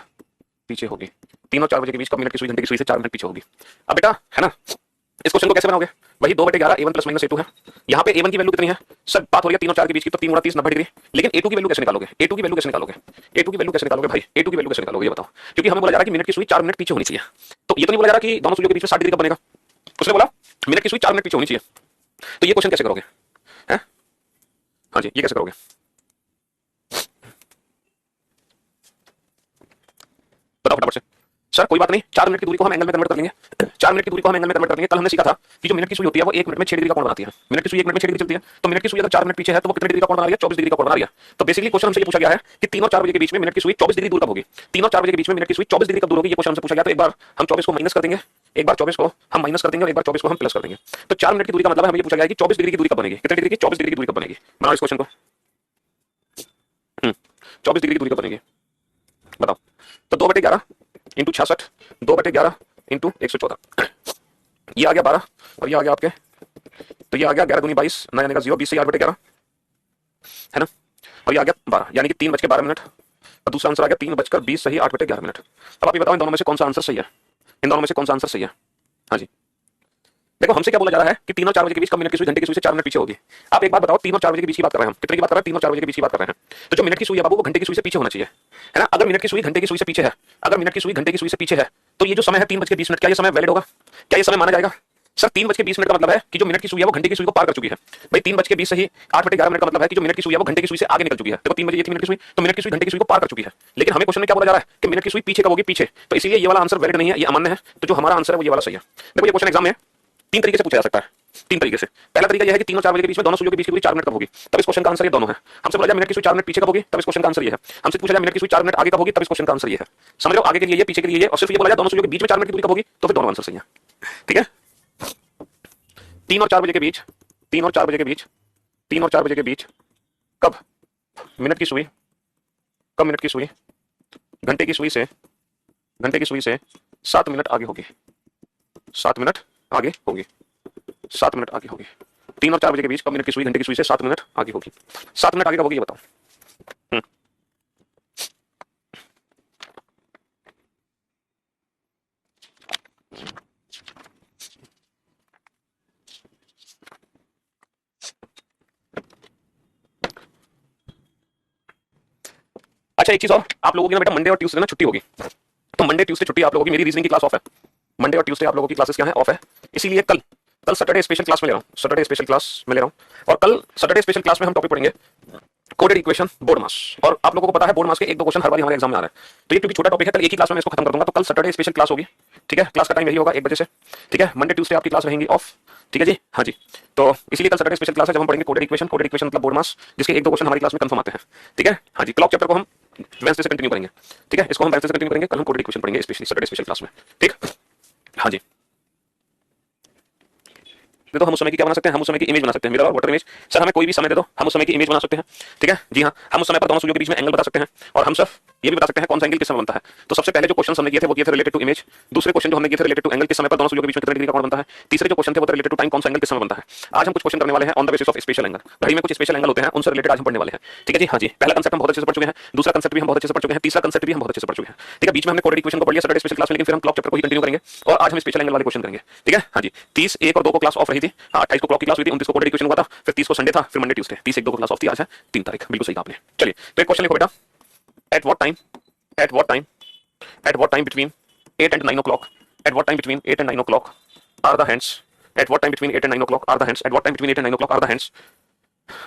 पीछे होगी। 3 और 4 बजे के बीच कब मिनट की सुई घंटे की सुई से 4 मिनट पीछे होगी? अब बेटा है ना, इस क्वेश्चन को कैसे बनाओगे? वही 2/11 a1 प्लस माइनस a2 है। यहाँ पे a1 की वैल्यू कितनी है? सर बात हो रही है 3 और 4 के बीच की, तो 3 गुणा 30 90 डिग्री। लेकिन a2 की वैल्यू कैसे निकालोगे? a2 की वैल्यू कैसे निकालोगे? a2 की वैल्यू कैसे निकालोगे भाई? a2 की वैल्यू कैसे निकालोगे ये बताओ? क्योंकि हमें बोला जा रहा है कि मिनट की सुई 4 मिनट पीछे होनी चाहिए, तो ये तो नहीं बोला जा रहा कि दोनों सुइयों के बीच में 60 डिग्री कब बनेगा। उसने बोला मिनट की सुई 4 मिनट पीछे होनी चाहिए, तो ये क्वेश्चन कैसे करोगे? हैं? हाँ जी, ये कैसे करोगे? बताओ फटाफट से। सर कोई बात नहीं, 4 मिनट की दूरी को हम एंगल में कन्वर्ट कर लेंगे। 4 मिनट की दूरी को हम एंगल में कन्वर्ट कर लेंगे। कल हमने सीखा था कि जो मिनट की सुई होती है वो 1 मिनट में 6 डिग्री का कोण बनाती है। मिनट की सुई 1 मिनट में 6 डिग्री चलती है, तो मिनट की सुई अगर 4 मिनट पीछे है तो वो कितने डिग्री का कोण बना रही है? 24 डिग्री का कोण बना रही है। तो बेसिकली क्वेश्चन हमसे ये पूछा गया है कि 3 और 4 बजे के बीच में मिनट की सुई 24 डिग्री दूर कब होगी? 3 और 4 बजे के बीच में मिनट की सुई 24 डिग्री कब दूर होगी? ये क्वेश्चन हमसे पूछा गया। तो एक बार हम 24 को माइनस कर देंगे, एक बार 24 को हम माइनस कर देंगे और एक बार 24 को हम प्लस कर देंगे। तो 4 मिनट की दूरी का मतलब है हमें ये पूछा गया है कि 24 डिग्री की दूरी कब बनेगी? कितने डिग्री की? 24 डिग्री की दूरी कब बनेगी? बनाओ इस क्वेश्चन को। 24 डिग्री की दूरी कब बनेगी बताओ। तो 2/11 इंटू 66, 2/11 इंटू 114, ये आ गया 12 और ये आ गया आपके, तो ये आ गया 11 दूनी 22, 9 आने का 0, 20 से 8/11 है ना, और ये आ गया 12, यानी कि 3:12 और दूसरा आंसर आ गया 3:20 सही 8/11। अब आप ये बताओ इन दोनों में से कौन सा आंसर सही है? इन दोनों में से कौन सा आंसर सही है? हाँ जी देखो, हमसे क्या बोला जा रहा है कि 3 और 4 बजे के बीच कब मिनट की सुई घंटे की सुई से 4 मिनट पीछे होगी। आप एक बात बताओ, 3 और 4 बजे के बीच की बात कर रहे हैं हम, कितने की बात कर रहे हैं? 3 और 4 बजे के बीच की बात कर रहे हैं। तो जो मिनट की सुई है बाबू वो घंटे की सुई से पीछे होना चाहिए, है ना। अगर मिनट की सुई घंटे की सुई से पीछे है, अगर मिनट की सुई घंटे की सुई से पीछे है, तो ये जो समय है 3:20, क्या ये समय वैलिड होगा? क्या ये समय माना जाएगा? सर 3:20 का मतलब है कि जो मिनट की सुई है वो घंटे की सुई को पार कर चुकी है। भाई 3:20 सही 8/11 का मतलब है कि जो मिनट की सुई है वो घंटे की सुई से आगे निकल चुकी है। देखो 3 बजे ये थी मिनट की सुई, तो मिनट की सुई घंटे की सुई को पार कर चुकी है। लेकिन हमें क्वेश्चन में क्या बोला जा रहा है कि मिनट की सुई पीछे कब होगी? पीछे। तो इसीलिए ये वाला आंसर वैलिड नहीं है, ये अमान्य है। तो जो हमारा आंसर है वो ये वाला सही है। देखो ये क्वेश्चन एग्जाम में 3 तरीके से पूछा जा सकता है, 3 तरीके से। पहला तरीका यह है कि 3 और 4 बजे के बीच में दोनों सुइयों के बीच की दूरी 4 मिनट कब होगी, तब इस क्वेश्चन का आंसर ये दोनों है। हमसे बोला जाए मिनट की सुई 4 मिनट पीछे कब होगी, तब इस क्वेश्चन का आंसर ये है। हमसे पूछा जाए मिनट की सुई 4 मिनट आगे कब होगी, तब इस क्वेश्चन का आंसर ये है। समझ लो, आगे के लिए ये, पीछे के लिए ये, और सिर्फ ये बोला जाए दोनों सुइयों के बीच में 4 मिनट की दूरी कब होगी, तो फिर दोनों आंसर सही है। ठीक है, 3 और 4 बजे के बीच, 3 और 4 बजे के बीच, 3 और 4 बजे के बीच कब मिनट की सुई, कब मिनट की सुई घंटे की सुई से, घंटे की सुई से 7 मिनट आगे होगी, 7 मिनट आगे होगी, 7 मिनट आगे होगी। 3 और 4 बजे के बीच कब मिनट की सुई घंटे की सुई से 7 मिनट आगे होगी? 7 मिनट आगे कब होगी ये बताओ। अच्छा एक चीज और, आप लोगों की ना बेटा मंडे और ट्यूसडे ना छुट्टी होगी, तो मंडे ट्यूसडे छुट्टी आप लोगों की, मेरी रीजनिंग की क्लास ऑफ है। मंडे और ट्यूसडे आप लोगों की क्लासेस क्या है? ऑफ है। इसीलिए कल सैटरडे स्पेशल क्लास में ले रहा हूँ, सैटरडे स्पेशल क्लास में ले रहा हूँ। और कल सैटरडे स्पेशल क्लास में हम टॉपिक पढ़ेंगे कोडेड इक्वेशन बोर्ड मास। और आप लोगों को पता है बोर्ड मास के 1-2 क्वेश्चन हर बार हमारे एग्जाम में आ रहा है, तो ये क्योंकि छोटा टॉपिक है कल एक ही क्लास में मैं इसको खत्म कर दूंगा। तो कल सैटरडे स्पेशल क्लास होगी, ठीक है, क्लास का टाइम यही होगा 1 बजे से, ठीक है। मंडे ट्यूसडे आपकी क्लास रहेंगी ऑफ, ठीक है जी, हाँ जी। तो इसीलिए कल सैटरडे स्पेशल क्लास है जब हम पढ़ेंगे कोडेड इक्वेशन, कोडेड इक्वेशन मतलब बोर्ड मास, जिसके 1-2 क्वेश्चन हमारी क्लास में कंफर्म आते हैं, ठीक है, हाँ जी। क्लॉक चैप्टर को हम वेडनेसडे से कंटिन्यू करेंगे, ठीक है, इसको हम वेडनेसडे से कंटिन्यू करेंगे। कल हम कोडेड इक्वेशन पढ़ेंगे स्पेशली सैटरडे स्पेशल क्लास में, ठीक, हाँ जी। दे दो, हम उस समय की क्या बना सकते हैं? हम उस समय की इमेज बना सकते हैं, मिरर और वाटर इमेज। सर हमें कोई भी समय दे दो, हम उस समय की इमेज बना सकते हैं, ठीक है जी हाँ। हम उस समय पर दोनों सुइयों के बीच में एंगल बता सकते हैं, और हम सिर्फ ये भी बता सकते हैं कौन सा एंगल किस समय बनता है। तो सबसे पहले जो क्वेश्चन हमने किए थे वो किए थे रिलेटेड टू इमेज, दूसरे क्वेश्चन जो हमने किए थे रिलेटेड टू एंगल किस समय पर दोनों सुइयों के बीच में कितने डिग्री का कोण बनता है, तीसरे जो क्वेश्चन थे वो रिलेटेड टू टाइम कौन सा एंगल किस समय बनता है। आज हम कुछ क्वेश्चन करने वाले हैं on the basis of special angle. घड़ी में कुछ स्पेशल एंगल होते हैं, उनसे रिलेटेड आज हम पढ़ने वाले हैं, ठीक है जी हाँ जी। पहला कंसेप्ट हम बहुत अच्छे से पढ़ चुके हैं, दूसरा कंसेप्ट भी हम बहुत अच्छे से पढ़ चुके हैं, तीसरा कंसेप्ट भी हम बहुत अच्छे से पढ़ चुके हैं, ठीक है। बीच में हमने कोडेड इक्वेशन को पढ़ लिया सैटरडे स्पेशल क्लास में, लेकिन फिर हम क्लॉक चैप्टर को ही कंटिन्यू करेंगे और आज हम स्पेशल एंगल वाले क्वेश्चन करेंगे, ठीक है हाँ जी। 30, 1 और 2 को क्लास ऑफ रही थी, 28 को क्लॉक की क्लास हुई थी, 29 को कोडेड इक्वेशन हुआ था, फिर 30 को संडे था, फिर मंडे ट्यूसडे, 30 1 2 को क्लास ऑफ थी, आज है 3 तारीख, बिल्कुल सही कहा आपने। चलिए तो एक क्वेश्चन लिखो बेटा, eight what time, eight what time, eight what time between 8 and 9 o'clock, at what time between 8 and 9 o'clock are the hands, at what time between 8 and 9 o'clock are the hands, at what time between 8 and 9 o'clock are the hands,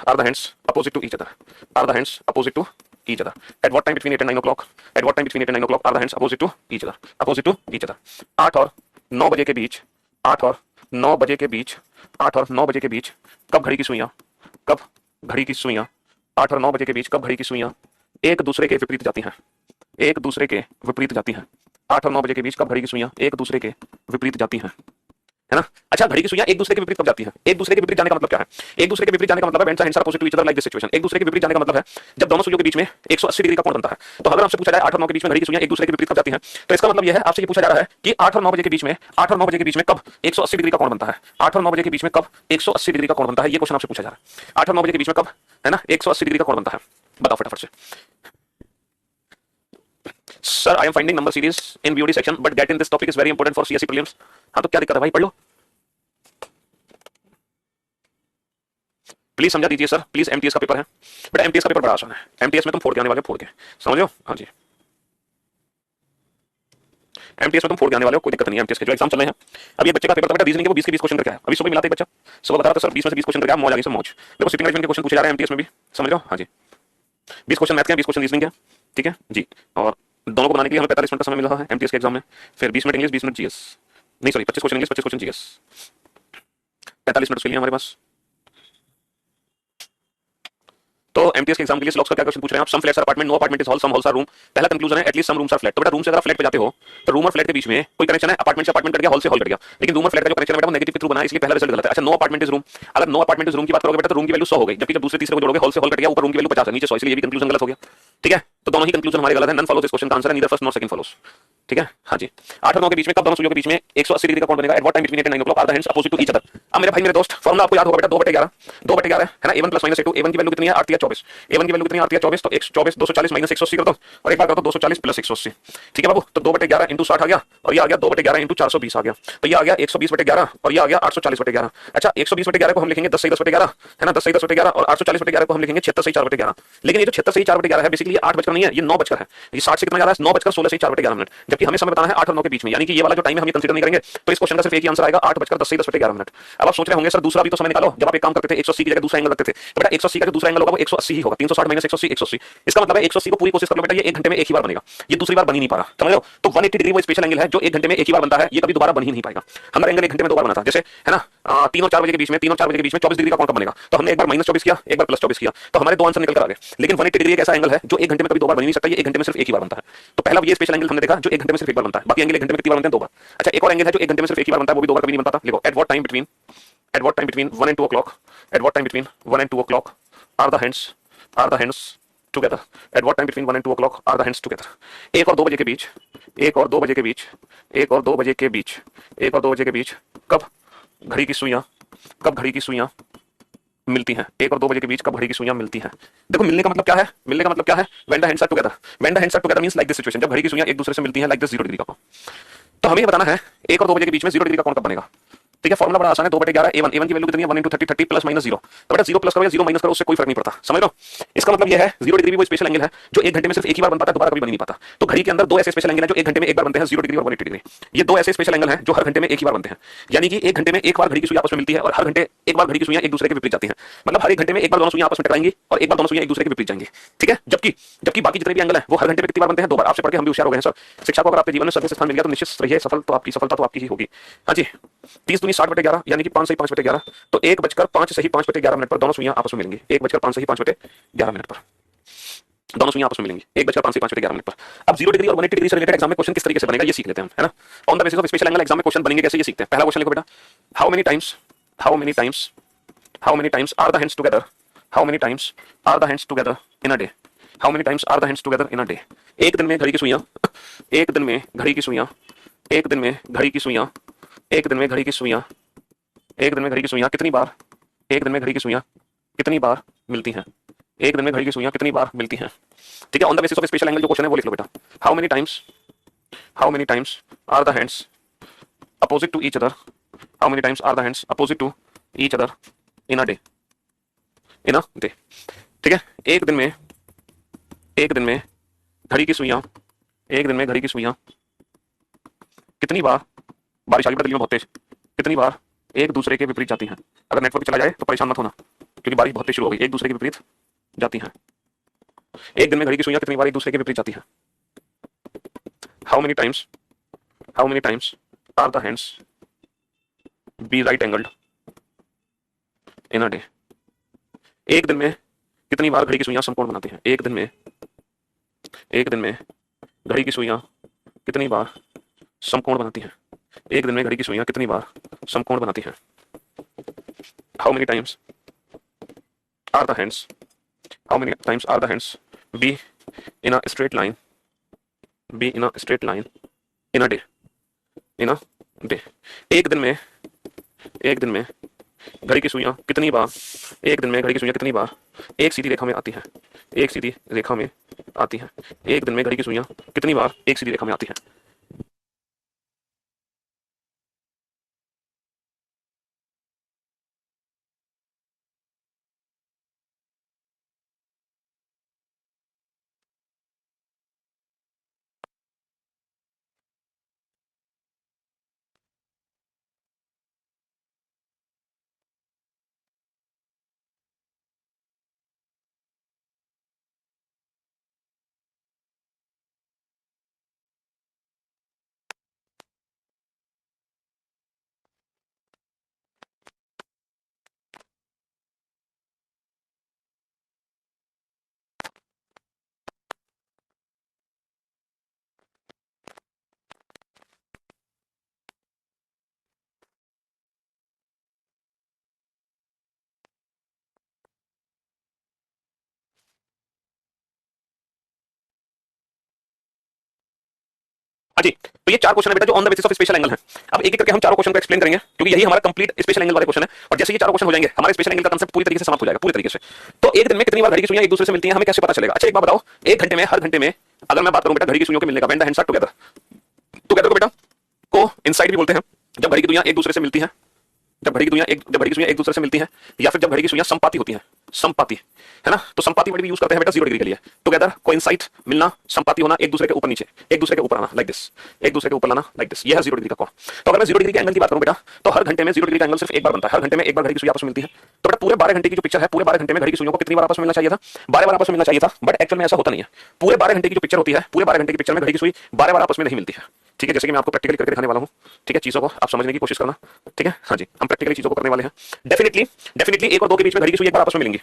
are the hands opposite to each other, are the hands opposite to each other, at what time between 8 and 9 o'clock, at what time between 8 and 9 o'clock are the hands opposite to each other, opposite to each other। 8 और 9 बजे के बीच, 8 और 9 बजे के बीच, 8 और 9 बजे के बीच कब घड़ी की सुइयां, कब घड़ी की सुइयां, 8 और 9 बजे के बीच कब घड़ी की सुइयां एक दूसरे के विपरीत जाती हैं, एक दूसरे के विपरीत जाती हैं। 8 और 9 बजे के बीच कब घड़ी की सुइयां एक दूसरे के विपरीत जाती हैं, है ना। अच्छा, घड़ी की सुइयां एक दूसरे के विपरीत कब जाती हैं? एक दूसरे के विपरीत जाने का मतलब क्या है? एक दूसरे के विपरीत जाने का मतलब है hands are opposite to each other like this situation। एक दूसरे के विपरीत जाने का मतलब है जब दोनों सुइयों के बीच में 180 डिग्री का कोण बनता है। तो अगर आपसे पूछा जाए 8 और 9 के बीच में घड़ी की सुइयां एक दूसरे के विपरीत कब जाती हैं, तो इसका मतलब यह है, आपसे ये पूछा जा रहा है कि 8 और 9 बजे के बीच में, 8 और 9 बजे के बीच में कब 180 डिग्री का कोण बनता है, 8 और 9 बजे के बीच में कब 180 डिग्री का कोण बनता है, ये क्वेश्चन आपसे पूछा जा रहा है। 8 और 9 बजे के बीच में कब, है ना, 180 डिग्री का कोण बनता है, बताओ फटाफट से। Sir I am finding number series in BOD section but get in this topic is very important for CSC prelims. हाँ तो क्या दिक्कत है भाई, पढ़ लो प्लीज, समझा दीजिए सर प्लीज। एमटीएस का पेपर है बेटा, एमटीएस का पेपर बड़ा आसान है, एमटीएस में तुम फोड़ के आने वाले, फोड़ के समझ लो, हाँ जी। एमटीएस में तुम फोड़ के आने वाले हो, कोई दिक्कत नहीं है। एमटीएस के जो एग्जाम चल रहे हैं, अभी एक बच्चे का पेपर था बेटा रीजनिंग के, वो 20 के 20 क्वेश्चन करके आया। अभी सुबह मिला था एक बच्चा, सुबह बता रहा था सर 20 में से 20 क्वेश्चन करके आया, मौज आ गई सब मौज। देखो सिटिंग अरेंजमेंट के क्वेश्चन पूछे जा रहे हैं एमटीएस में भी, समझ लो। हाँ जी, 20 क्वेश्चन मैथ के, 20 क्वेश्चन रीजनिंग के, ठीक है जी। और दोनों को बनाने के लिए हमें 45 मिनट का समय मिल रहा है एमटीएस के एग्जाम में। फिर 20 मिनट इंग्लिश, 20 मिनट जीएस, नहीं sorry 25 question English, 25 question GS, 45 minute उसके लिए हमारे पास। तो एमटीएस के एग्जाम के लिए स्लॉट्स का क्या क्वेश्चन पूछ रहे हैं आप? Some flats are apartment, no apartment is hall, some halls are room. पहला कंक्लूजन है at least some rooms are flat. तो बेटा रूम से अगर फ्लैट पे जाते हो तो रूम और फ्लैट के बीच में कोई कनेक्शन है? अपार्टमेंट से अपार्टमेंट कट गया, हॉल से हॉल कट गया, लेकिन रूम और फ्लैट का जो कनेक्शन है बेटा वो नेगेटिव के थ्रू बना है, इसलिए पहला रिजल्ट गलत है। अच्छा नो अपार्टमेंट इज रूम, अगर नो अपार्टमेंट इज रूम की बात करोगे बेटा तो रूम की वैल्यू 100 हो गई, जबकि जब दूसरे तीसरे को जोड़ोगे हॉल से हॉल कट गया, ऊपर रूम की वैल्यू 50 है, नीचे 100, इसलिए ये भी कंक्लूजन गलत हो गया। ठीक है, तो दोनों ही कंक्लूजन हमारे गलत है। नन फॉलोज इस क्वेश्चन का आंसर है, neither first not second follows. ठीक है, हाँ जी। 8 और 9 के बीच में कब दोनों सुइयों के बीच में 180 डिग्री का कोण बनेगा? At what time between 8 and 9 o'clock are the hands opposite to each other. अब मेरे भाई मेरे दोस्त फॉर्मूला आपको याद होगा बेटा, 2/11, 2/11 है ना, a1 + -a2। a1 की वैल्यू कितनी है? 8 या 24, a1 की वैल्यू कितनी है? 8 या 24, तो 124 240 - 180 कर दो, और एक बार कर दो 240 + 180। ठीक है बाबू, तो 2/11 × 60 आ गया, और ये आ गया 2/11 × 420 आ गया, तो ये आ गया 120/11, और ये आ गया 840/11। अच्छा 120/11 को हम लिखेंगे 10 सही 10/11 है ना, 10 सही 10/11, और 840/11 को हम लिखेंगे 76 सही 4/11। लेकिन ये जो 76 सही 4/11 है बेसिकली ये 8 बजकर नहीं है, ये 9 बजकर है। ये 60 से कितना जा रहा है? 9 बजकर 16 सही 4/11 मिनट, जबकि हमें समय बताना है 8 और 9 के बीच में, यानी कि ये वाला जो टाइम है हम ये कंसीडर नहीं करेंगे। तो इस क्वेश्चन का सिर्फ एक ही आंसर आएगा, 8 बजकर 10 सही 10/11 मिनट। अब आप सोच रहे होंगे सर दूसरा भी तो समय निकालो, जब आप एक काम करते थे 180 की जगह दूसरा एंगल रखते थे, तो बेटा 180 का जो दूसरा एंगल होगा वो 180 ही होगा, 360 - 180 180। इसका मतलब है 180 को पूरी कोशिश कर लो बेटा, ये 1 घंटे में एक ही बार बनेगा, ये दूसरी बार बन ही नहीं पा रहा, समझ रहे हो? तो 180 डिग्री वो स्पेशल एंगल है जो 1 घंटे में एक ही बार बनता है, ये कभी दोबारा बन ही नहीं पाएगा। हमारा एंगल 1 घंटे में 2 बार बना था, जैसे है ना 3 और 4 बजे के बीच में, 3 और 4 बजे के बीच में 24 डिग्री का कोण कब बनेगा? तो हमने एक बार -24 किया, एक बार +24 किया, तो हमारे दो आंसर निकल कर आ गए। लेकिन 180 डिग्री एक ऐसा एंगल है जो 1 घंटे में कभी 2 बार बन ही नहीं सकता, ये 1 घंटे में सिर्फ एक ही बार बनता है। तो पहला ये स्पेशल एंगल हमने देखा जो 1 घंटे में सिर्फ एक बार बनता है, बाकी एंगल 1 घंटे में कितनी बार बनते हैं? 2 बार। अच्छा एक और एंगल है जो 1 घंटे में सिर्फ एक ही बार बनता है, वो भी 2 बार कभी नहीं बनता था। लिखो eight what time between 1 and 2 o'clock, at what time between 1 and 2 o'clock are the hands together? At what time between 1 and 2 o'clock are the hands together? 1 और 2 बजे के बीच, 1 और 2 बजे के बीच, 1 और 2 बजे के बीच, 1 और 2 बजे के बीच कब घड़ी की सुइयां मिलती हैं? 1 और 2 बजे के बीच कब घड़ी की सुइयां मिलती हैं? देखो मिलने का मतलब क्या है? मिलने का मतलब क्या है? When the hands are together, when the hands are together means like this situation, जब घड़ी की सुइयां एक दूसरे से मिलती हैं like this 0 डिग्री का कोण। तो हमें ये बताना है 1 और 2 बजे के बीच में 0 डिग्री का कोण कब बनेगा? ठीक है, फॉर्मूला बड़ा आसान है, 2/11 a1 की वैल्यू कितनी है? 1 × 30 30 + -0। तो बेटा 0 प्लस करो या 0 माइनस करो उससे कोई फर्क नहीं पड़ता, समझ लो। इसका मतलब ये है 0 डिग्री भी वो स्पेशल एंगल है जो 1 घंटे में सिर्फ एक ही बार बन पाता है, दोबारा कभी बन ही नहीं पाता। तो घड़ी के अंदर दो ऐसे स्पेशल एंगल हैं जो 1 घंटे में एक बार बनते हैं, 0 डिग्री और 180 डिग्री। ये दो ऐसे स्पेशल एंगल हैं जो हर घंटे में एक ही बार बनते हैं, यानी कि 1 घंटे में एक बार घड़ी की सुई आपस में मिलती है, और हर घंटे एक बार घड़ी की सुइयां एक दूसरे के विपरीत जाती हैं। मतलब हर 1 घंटे में एक बार दोनों सुइयां आपस में टकराएंगी और एक बार दोनों सुइयां एक दूसरे के विपरीत जाएंगी। ठीक है, जबकि बाकी जितने भी एंगल हैं वो हर घंटे में कितनी बार बनते हैं? 2 बार। आपसे पढ़ के हम भी होशियार हो गए हैं सर। शिक्षा को अगर आपके जीवन में सर्वोच्च स्थान मिल गया तो निश्चित रहिए सफल, तो आपकी सफलता तो आपकी ही होगी। हाँ जी, 30 दूनी 60/11 यानी कि 5 सही 5/11, तो 1 बजकर 5 सही 5/11 मिनट पर दोनों सुइयां आपस में मिलेंगी। 1 बजकर 5 सही 5/11 मिनट पर दोनों सुइयां आपस में मिलेंगी, 1 बजकर 5 सही 5/11 मिनट पर। अब 0 डिग्री और 180 डिग्री से रिलेटेड एग्जाम में क्वेश्चन किस तरीके से बनेगा ये सीख लेते हैं हम, है ना। On the basis of special angle exam में क्वेश्चन बनेंगे कैसे ये सीखते हैं। पहला क्वेश्चन लिखो बेटा, how many times how many times how many times are the hands together how many times are the hands together in a day how many times are the hands together in a day. एक दिन में घड़ी की सुइयां एक दिन में घड़ी की सुइयां एक दिन में घड़ी की सुइयां एक दिन में घड़ी की सुइयां एक दिन में घड़ी की सुइयां कितनी बार एक दिन में घड़ी की सुइयां कितनी बार मिलती हैं? एक दिन में घड़ी की सुइयां कितनी बार मिलती हैं? ठीक है, on the basis of special angle जो क्वेश्चन है वो लिख लो बेटा, how many times are the hands opposite to each other how many times are the hands opposite to each other in a day ठीक है, एक दिन में घड़ी की सुइयां एक दिन में घड़ी की सुइयां कितनी बार, बारिश आ गई दिल्ली में बहुत तेज, कितनी बार एक दूसरे के विपरीत जाती हैं? अगर नेटवर्क चला जाए तो परेशान मत होना क्योंकि बारिश बहुत तेज शुरू हो गई। एक दूसरे के विपरीत जाती हैं। एक दिन में घड़ी की सुइयां कितनी बार एक दूसरे के विपरीत जाती हैं? How many times are the hands be right angled in a day. एक दिन में कितनी बार घड़ी की सुइयां समकोण बनाती हैं? एक दिन में घड़ी की सुइयां कितनी बार समकोण बनाती हैं? एक दिन में घड़ी की सुइयां कितनी बार समकोण बनाती हैं? How many times are the hands be in a straight line in a day एक दिन में घड़ी की सुइयां कितनी बार एक सीधी रेखा में आती हैं? एक दिन में घड़ी की सुइयां कितनी बार एक सीधी रेखा में आती हैं? हाँ जी, तो ये चार क्वेश्चन है बेटा जो on the basis of special angle है। अब एक एक करके हम चारों क्वेश्चन को एक्सप्लेन करेंगे क्योंकि यही हमारा कंप्लीट स्पेशल एंगल वाले क्वेश्चन है, और जैसे ये चारों क्वेश्चन हो जाएंगे हमारे स्पेशल एंगल का कांसेप्ट पूरी तरीके से समाप्त हो जाएगा, पूरी तरीके से। तो एक दिन में कितनी बार घड़ी की सुइयां एक दूसरे से मिलती हैं हमें कैसे पता चलेगा? अच्छा एक बात बताओ, एक घंटे में, हर घंटे में अगर मैं बात करूं बेटा घड़ी की सुइयों के मिलने का, when the hands are together, together को बेटा को इनसाइड भी बोलते हैं, जब घड़ी की दुनिया एक दूसरे से मिलती है, जब घड़ी की सुइयां एक दूसरे से मिलती हैं, या फिर जब घड़ी की सुइयां संपाती होती हैं, संपाती है ना, तो संपाती वर्ड भी यूज करते हैं बेटा 0 डिग्री के लिए। टुगेदर, कोइंसाइड, मिलना, संपाती होना, एक दूसरे के ऊपर नीचे, एक दूसरे के ऊपर आना लाइक दिस, एक दूसरे के ऊपर लाना लाइक दिस, ये है 0 डिग्री का कोण। तो अगर मैं 0 डिग्री के एंगल की बात करूं बेटा, तो हर घंटे में 0 डिग्री का एंगल सिर्फ एक बार बनता है, हर घंटे में एक बार घड़ी की सुई आपस में मिलती है। तो बेटा पूरे 12 घंटे की जो पिक्चर है, पूरे 12 घंटे में घड़ी की सुइयों को कितनी बार आपस में मिलना चाहिए था? 12 बार आपस में मिलना चाहिए था, बट एक्चुअल में ऐसा होता नहीं है। पूरे 12 घंटे की जो पिक्चर होती है, पूरे 12 घंटे की पिक्चर में घड़ी की सुई 12 बार आपस में नहीं मिलती है, ठीक है, जैसे कि मैं आपको प्रैक्टिकली करके दिखाने वाला हूं, ठीक है, चीजों को आप समझने की कोशिश करना, ठीक है, हाँ जी, हम प्रैक्टिकली चीजों को करने वाले हैं। डेफिनेटली 1 और 2 के बीच में घड़ी की सुई एक बार आपस में मिलेंगी,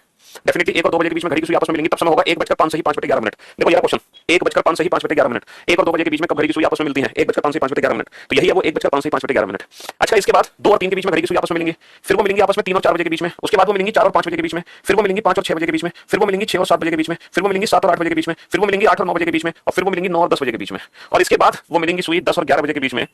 डेफिनेटली 1 और 2 बजे के बीच में घड़ी की सुई आपस में मिलेंगी, तब समय होगा 1:05 से 5:11। देखो ये क्वेश्चन 1:05 से 5:11, 1 और 2 बजे के बीच में कब घड़ी की सुई आपस में मिलती है? 1:05 से 5:11, तो यही है वो 1:05 से 5:11। अच्छा इसके बाद 2 और 3 के बीच में घड़ी की सुई आपस में मिलेंगी, फिर वो मिलेंगी आपस में 3 और 4 बजे के बीच में, उसके बाद वो मिलेंगी 4 और 5 बजे के बीच में, फिर वो मिलेंगी 5 और 6 बजे के बीच में, फिर वो मिलेंगी 6 और 7 बजे के बीच में, फिर वो मिलेंगी 7 और 8 बजे के बीच में, फिर वो मिलेंगी 8 और 9 बजे के बीच में, और फिर वो मिलेंगी 9 और 10 बजे के बीच में, और इसके बाद वो मिलेंगी सुई 10 और 11 बजे के बीच में।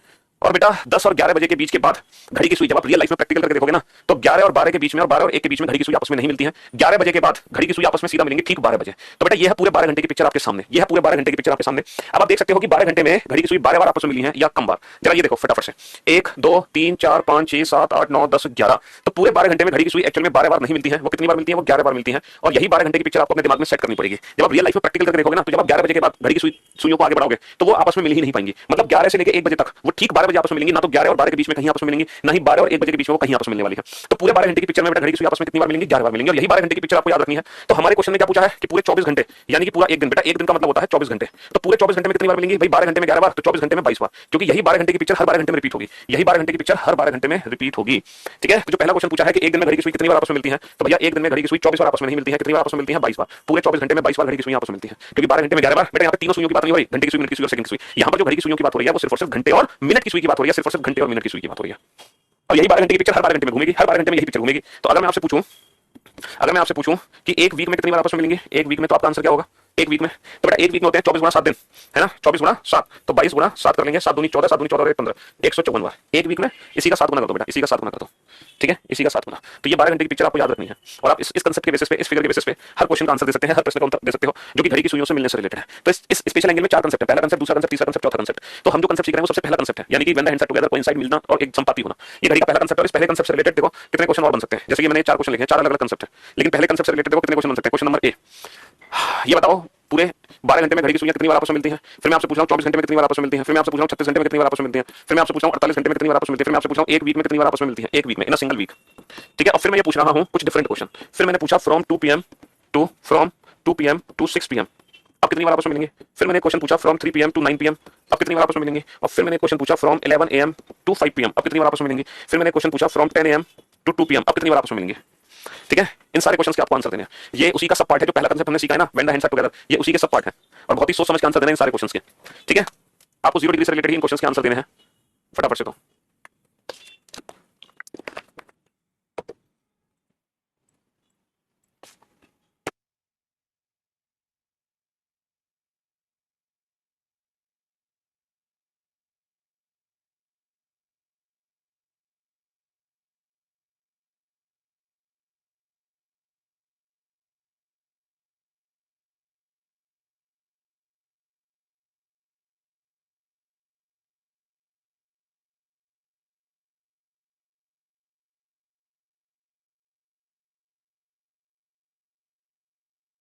और बेटा 10 और 11 बजे के बीच के बाद घड़ी की सुई जब आप रियल लाइफ में प्रैक्टिकल करके देखोगे ना, तो 11 और 12 के बीच में और 12 और 1 के बीच में घड़ी की सुई आपस में नहीं मिलती है। 11 बजे के बाद घड़ी की सुई आपस में सीधा मिलेंगी ठीक 12 बजे। तो बेटा ये है पूरे 12 घंटे की पिक्चर आपके सामने, ये है पूरे 12 घंटे की पिक्चर आपके सामने। अब आप देख सकते हो कि 12 घंटे में घड़ी की सुई 12 बार आपस में मिली है या कम बार। जरा ये देखो फटाफट से, 1 2 3 4 5 6 7 8 9 10 11, तो पूरे 12 घंटे में घड़ी की सुई एक्चुअल में 12 बार नहीं मिलती है, वो कितनी बार मिलती है? वो 11 बार मिलती है। और यही 12 घंटे की पिक्चर आपको अपने दिमाग में सेट करनी पड़ेगी। जब आप रियल लाइफ में प्रैक्टिकल करके देखोगे ना, तो जब आप 11 बजे के बाद घड़ी की सुइयों को आगे बढ़ाओगे तो वो आपस में मिल ही नहीं पाएंगी। मतलब 11 से लेकर 1 बजे तक वो ठीक 12 बजे आपस में मिलेंगी, ना तो 11 और 12 के बीच में कहीं आपस में मिलेंगी, ना ही 12 और 1 बजे के बीच में वो कहीं आपस में मिलने वाली है। तो पूरे 12 घंटे की पिक्चर में बेटा घड़ी की सुई आपस में कितनी बार मिलेंगी? 11 बार मिलेंगी। और यही 12 घंटे की पिक्चर आपको याद रखनी है। तो हमारे क्वेश्चन में क्या पूछा है कि पूरे 24 घंटे यानी कि पूरा एक दिन, बेटा एक दिन का मतलब होता है 24 घंटे, तो पूरे 24 घंटे में कितनी बार मिलेंगी भाई? 12 घंटे में 11 बार, तो 24 घंटे में 22 बार, क्योंकि यही 12 घंटे की पिक्चर हर 12 घंटे में रिपीट होगी, यही 12 घंटे की पिक्चर हर 12 घंटे में रिपीट होगी, ठीक है। तो जो पहला क्वेश्चन पूछा है कि एक दिन में घड़ी की सुई कितनी बार आपस में मिलती है, तो भैया एक दिन में घड़ी की सुई 24 बार आपस में नहीं मिलती है, कितनी बार आपस में मिलती है? 22 बार। पूरे 24 घंटे में 22 बार घड़ी की सुई आपस में मिलती है, क्योंकि 12 घंटे में 11 बार। बेटा यहाँ पे तीनों सुइयों की बात नहीं हो रही, घंटे की सुई, मिनट की सुई और सेकंड की सुई। यहाँ पर जो घड़ी की सुइयों की बात हो रही है वो सिर्फ और सिर्फ घंटे और मिनट की सुई की बात हो रही है, सिर्फ और सिर्फ घंटे और मिनट की सुई की बात हो रही है। और यही 12 घंटे की पिक्चर हर 12 घंटे में घूमेगी, हर 12 घंटे में यही पिक्चर घूमेगी। तो अगर मैं आपसे पूछूं कि एक वीक में कितनी बार आपस में मिलेंगे, एक वीक में, तो आपका आंसर क्या होगा? एक वीक में, तो बेटा एक वीक में होते हैं 24 गुणा 7 दिन, है ना, 24 गुणा 7, तो 22 गुणा 7 कर लेंगे, 7 दूनी 14, 7 दूनी 14 और 15, 154 बार एक वीक में। इसी का 7 गुना कर दो बेटा, इसी का 7 गुना कर दो, ठीक है, इसी का 7 गुना। तो ये 12 घंटे की पिक्चर आपको याद रखनी है, और आप इस कंसेप्ट के बेसिस पे, इस फिगर के बेसिस पे हर क्वेश्चन का आंसर दे सकते हैं, हर प्रश्न का उत्तर दे सकते हो जो कि घड़ी की सुइयों से मिलने से रिलेटेड है। तो इस स्पेशल एंगल में 4 कंसेप्ट है, पहला कंसेप्ट, दूसरा कंसेप्ट, तीसरा कंसेप्ट, चौथा कंसेप्ट। तो हम जो कंसेप्ट सीख रहे हैं वो सबसे पहला कंसेप्ट है, यानी कि when the hands are together, coincide, मिलना और एक संपाती होना, ये घड़ी का पहला कंसेप्ट है। और इस पहले कंसेप्ट से रिलेटेड देखो कितने क्वेश्चन और बन सकते हैं। जैसे कि मैंने 4 क्वेश्चन लिखे हैं, 4 अलग-अलग कंसेप्ट है, लेकिन पहले कंसेप्ट से रिलेटेड देखो कितने क्वेश्चन बन सकते हैं। क्वेश्चन नंबर ए, ये बताओ पूरे 12 घंटे में घड़ी की सुइयां कितनी बार आपस में मिलती हैं? फिर मैं आपसे पूछ रहा हूं 24 घंटे में कितनी बार आपस में मिलती हैं? फिर मैं आपसे पूछ रहा हूं 36 घंटे में कितनी बार आपस में मिलती हैं? फिर मैं आपसे पूछ रहा हूं 48 घंटे में कितनी बार आपस में मिलती है? फिर मैं आपसे पूछ रहा हूं एक वीक में कितनी बार आपस में मिलती है? एक वीक में, इन अ सिंगल वीक, ठीक है। और फिर मैं ये पूछ रहा हूं कुछ डिफरेंट क्वेश्चन। फिर मैंने पूछा फ्रॉम 2 पीएम टू 6 पीएम, अब कितनी बार आपस में मिलेंगे? फिर मैंने क्वेश्चन पूछा फ्रॉम 3 पीएम टू 9 पीएम, अब कितनी बार आपस में मिलेंगे? और फिर मैंने क्वेश्चन पूछा फ्रॉम 11 एएम टू 5 पीएम, अब कितनी बार आपस में मिलेंगे? फिर मैंने क्वेश्चन पूछा फ्रॉम 10 एएम टू 2 पीएम, अब कितनी बार आपस में मिलेंगे? ठीक है, इन सारे क्वेश्चंस के आपको आंसर देने हैं। ये उसी का सब पार्ट है जो पहला कंसेप्ट हमने सीखा है ना, when the hands are together, ये उसी के सब पार्ट है, और बहुत ही सोच समझ के आंसर देने हैं इन सारे क्वेश्चंस के, ठीक है। आपको 0 डिग्री से रिलेटेड ही इन क्वेश्चंस के आंसर देने हैं, फटाफट से। तो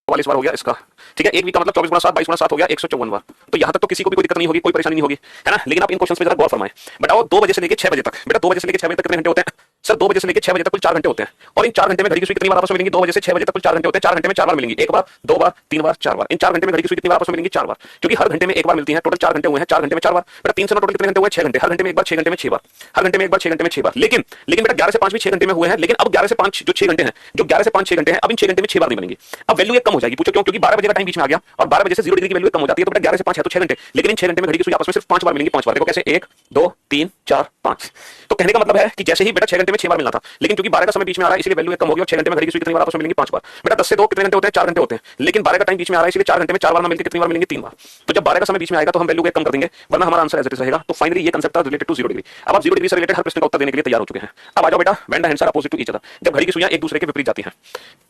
वाली बार हो गया इसका, ठीक है। एक वीक का मतलब 24 गुणा 7, 22 गुणा 7 हो गया 154 बार। तो यहां तक तो किसी को भी कोई दिक्कत नहीं होगी, कोई परेशानी नहीं होगी, है ना। लेकिन आप इन क्वेश्चंस पे जरा गौर फरमाएं। बताओ 2 बजे से लेकर 6 बजे तक, बेटा 2 बजे से लेकर 6 बजे तक कितने घंटे होते हैं? सर 2 बजे से लेकर 6 बजे तक कुल 4 घंटे होते हैं, और इन 4 घंटे में घड़ी की सुई कितनी बार आपस में मिलेंगी? 2 बजे से 6 बजे तक कुल 4 घंटे होते हैं, 4 घंटे में 4 बार मिलेंगी, एक बार, 2 बार, 3 बार, 4 बार। इन 4 घंटे में घड़ी की सुई कितनी बार आपस में मिलेंगी? 4 बार, क्योंकि हर घंटे में एक बार मिलती है। टोटल 4 घंटे हुए हैं, 4 घंटे में 4 बार, बेटा 3 से टोटल कितने घंटे हुए? 6 घंटे, हर घंटे में एक बार, 6 घंटे में 6 बार, हर घंटे में एक बार, 6 घंटे में 6 बार। लेकिन बेटा 11 से 5 भी 6 घंटे में हुए हैं, लेकिन अब 11 से 5 जो 6 घंटे हैं, जो 11 से 5 6 घंटे हैं, अब इन 6 घंटे में 6 बार नहीं बनेंगी। अब वैल्यू एक कम हो जाएगी। पूछो क्यों? क्योंकि 12 बजे का टाइम बीच में आ गया, और 12 बजे से 0 डिग्री की वैल्यू कम हो जाती है। तो बेटा 11 से 5 है तो 6 घंटे, लेकिन इन 6 घंटे में घड़ी की सुई आपस में सिर्फ 5 बार मिलेंगी, 5 बार। देखो कैसे, 1 2 3 4 5। तो कहने का मतलब है कि जैसे ही बेटा 6 घंटे घंटे में 6 बार मिलना था, लेकिन क्योंकि 12 का समय बीच में आ रहा है इसलिए वैल्यू एक कम हो गया और 6 घंटे में घड़ी की सुई कितनी बार आपस में मिलेंगी 5 बार। बेटा 10 से 2 कितने घंटे होते हैं? 4 घंटे होते हैं, लेकिन 12 का टाइम बीच में आ रहा है इसलिए 4 घंटे में 4 बार ना मिलकर कितनी बार मिलेंगे? 3 बार। तो जब 12 का समय बीच में आएगा तो हम वैल्यू को कम कर देंगे, वरना हमारा आंसर एज इट इज रहेगा। तो फाइनली ये कांसेप्ट था रिलेटेड टू 0 डिग्री। अब आप 0 डिग्री से रिलेटेड हर प्रश्न का उत्तर देने के लिए तैयार हो चुके हैं। अब आ जाओ बेटा, when the hands are opposite to each other, जब घड़ी की सुइयां एक दूसरे के विपरीत जाती हैं।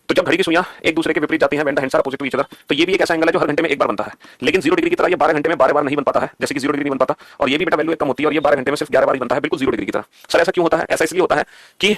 तो जब घड़ी की सुइयां एक दूसरे के विपरीत जाती हैं, when the hands are opposite to each other, तो ये भी एक ऐसा एंगल है जो हर घंटे में एक बार बनता है, लेकिन 0 डिग्री की तरह ये 12 घंटे में 12 बार नहीं बन पाता है, जैसे कि 0 डिग्री बन पाता। और ये भी बेटा वैल्यू कम होती है और ये 12 घंटे में सिर्फ 11 बार ही बनता है, बिल्कुल 0 डिग्री की तरह। सर ऐसा क्यों होता है? ऐसा इसलिए होता है कि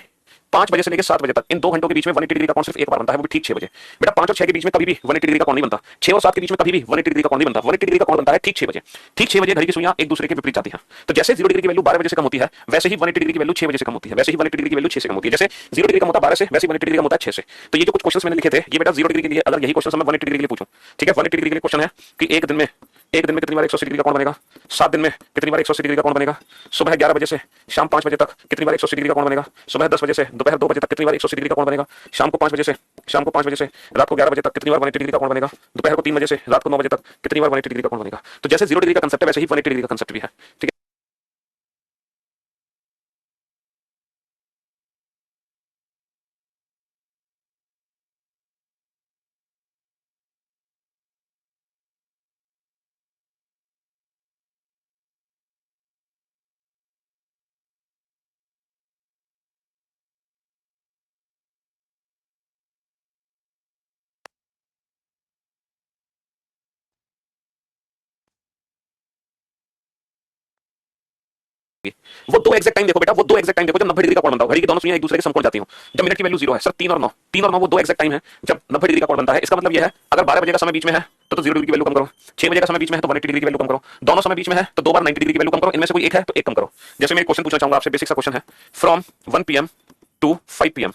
5 बजे से लेकर 7 बजे तक इन 2 घंटों के बीच में 180 डिग्री का कोण सिर्फ एक बार बनता है, वो भी ठीक 6 बजे। बेटा 5 और 6 के बीच में कभी भी 180 डिग्री का कोण नहीं बनता, 6 और 7 के बीच में कभी भी 180 डिग्री का कोण नहीं बनता। 180 डिग्री का कोण बनता है ठीक 6 बजे। ठीक 6 बजे घड़ी की सुइयां एक दूसरे के विपरीत जाती हैं। तो जैसे 0 डिग्री की वैल्यू 12 बजे से कम होती है, वैसे ही 180 डिग्री की वैल्यू 6 बजे से कम होती है, वैसे ही 180 डिग्री की वैल्यू 6 से कम होती है। जैसे 0 डिग्री कम होता है 12 से, वैसे 180 डिग्री कम होता है 6 से। तो ये जो कुछ क्वेश्चंस मैंने लिखे थे, ये बेटा 0 डिग्री के लिए, अगर यही क्वेश्चन मैं 180 डिग्री के लिए पूछूं, ठीक है, 180 डिग्री के लिए क्वेश्चन है कि एक दिन में कितनी बार 180 डिग्री का कोण बनेगा, 7 दिन में कितनी बार 180 डिग्री का कोण बनेगा, सुबह 11 बजे से शाम 5 बजे तक कितनी बार 180 डिग्री का कोण बनेगा, सुबह 10 बजे से दोपहर 2 बजे तक कितनी बार 180 डिग्री का कोण बनेगा, शाम को 5 बजे से रात को 11 बजे तक कितनी बार 180 डिग्री का कोण बनेगा, दोपहर को 3 बजे से रात को 9 बजे तक कितनी बार 180 डिग्री का कोण बनेगा। तो जैसे 0 डिग्री का कंसेप्ट है वैसे ही 180 डिग्री का कंसेप्ट भी है, ठीक है। वो दो एग्जैक्ट टाइम देखो बेटा, वो दो एग्जैक्ट टाइम देखो जब 90 डिग्री का कोण बनता है, घड़ी की दोनों सुइयां एक दूसरे के समकोण जाती हो, जब मिनट की वैल्यू 0 है। सर 3 और 9, 3 और 9 वो दो एग्जैक्ट टाइम है जब 90 डिग्री का कोण बनता है। इसका मतलब ये है अगर 12 बजे का समय बीच में है तो 0 डिग्री की वैल्यू कम करो, 6 बजे का समय बीच में है तो 180 डिग्री की वैल्यू कम करो, दोनों समय बीच में है तो दो बार 90 डिग्री की वैल्यू कम करो, इनमें से कोई एक है तो एक कम करो। जैसे मैं क्वेश्चन पूछना चाहूंगा आपसे, बेसिक सा क्वेश्चन है, फ्रॉम 1 पीएम टू 5 पीएम,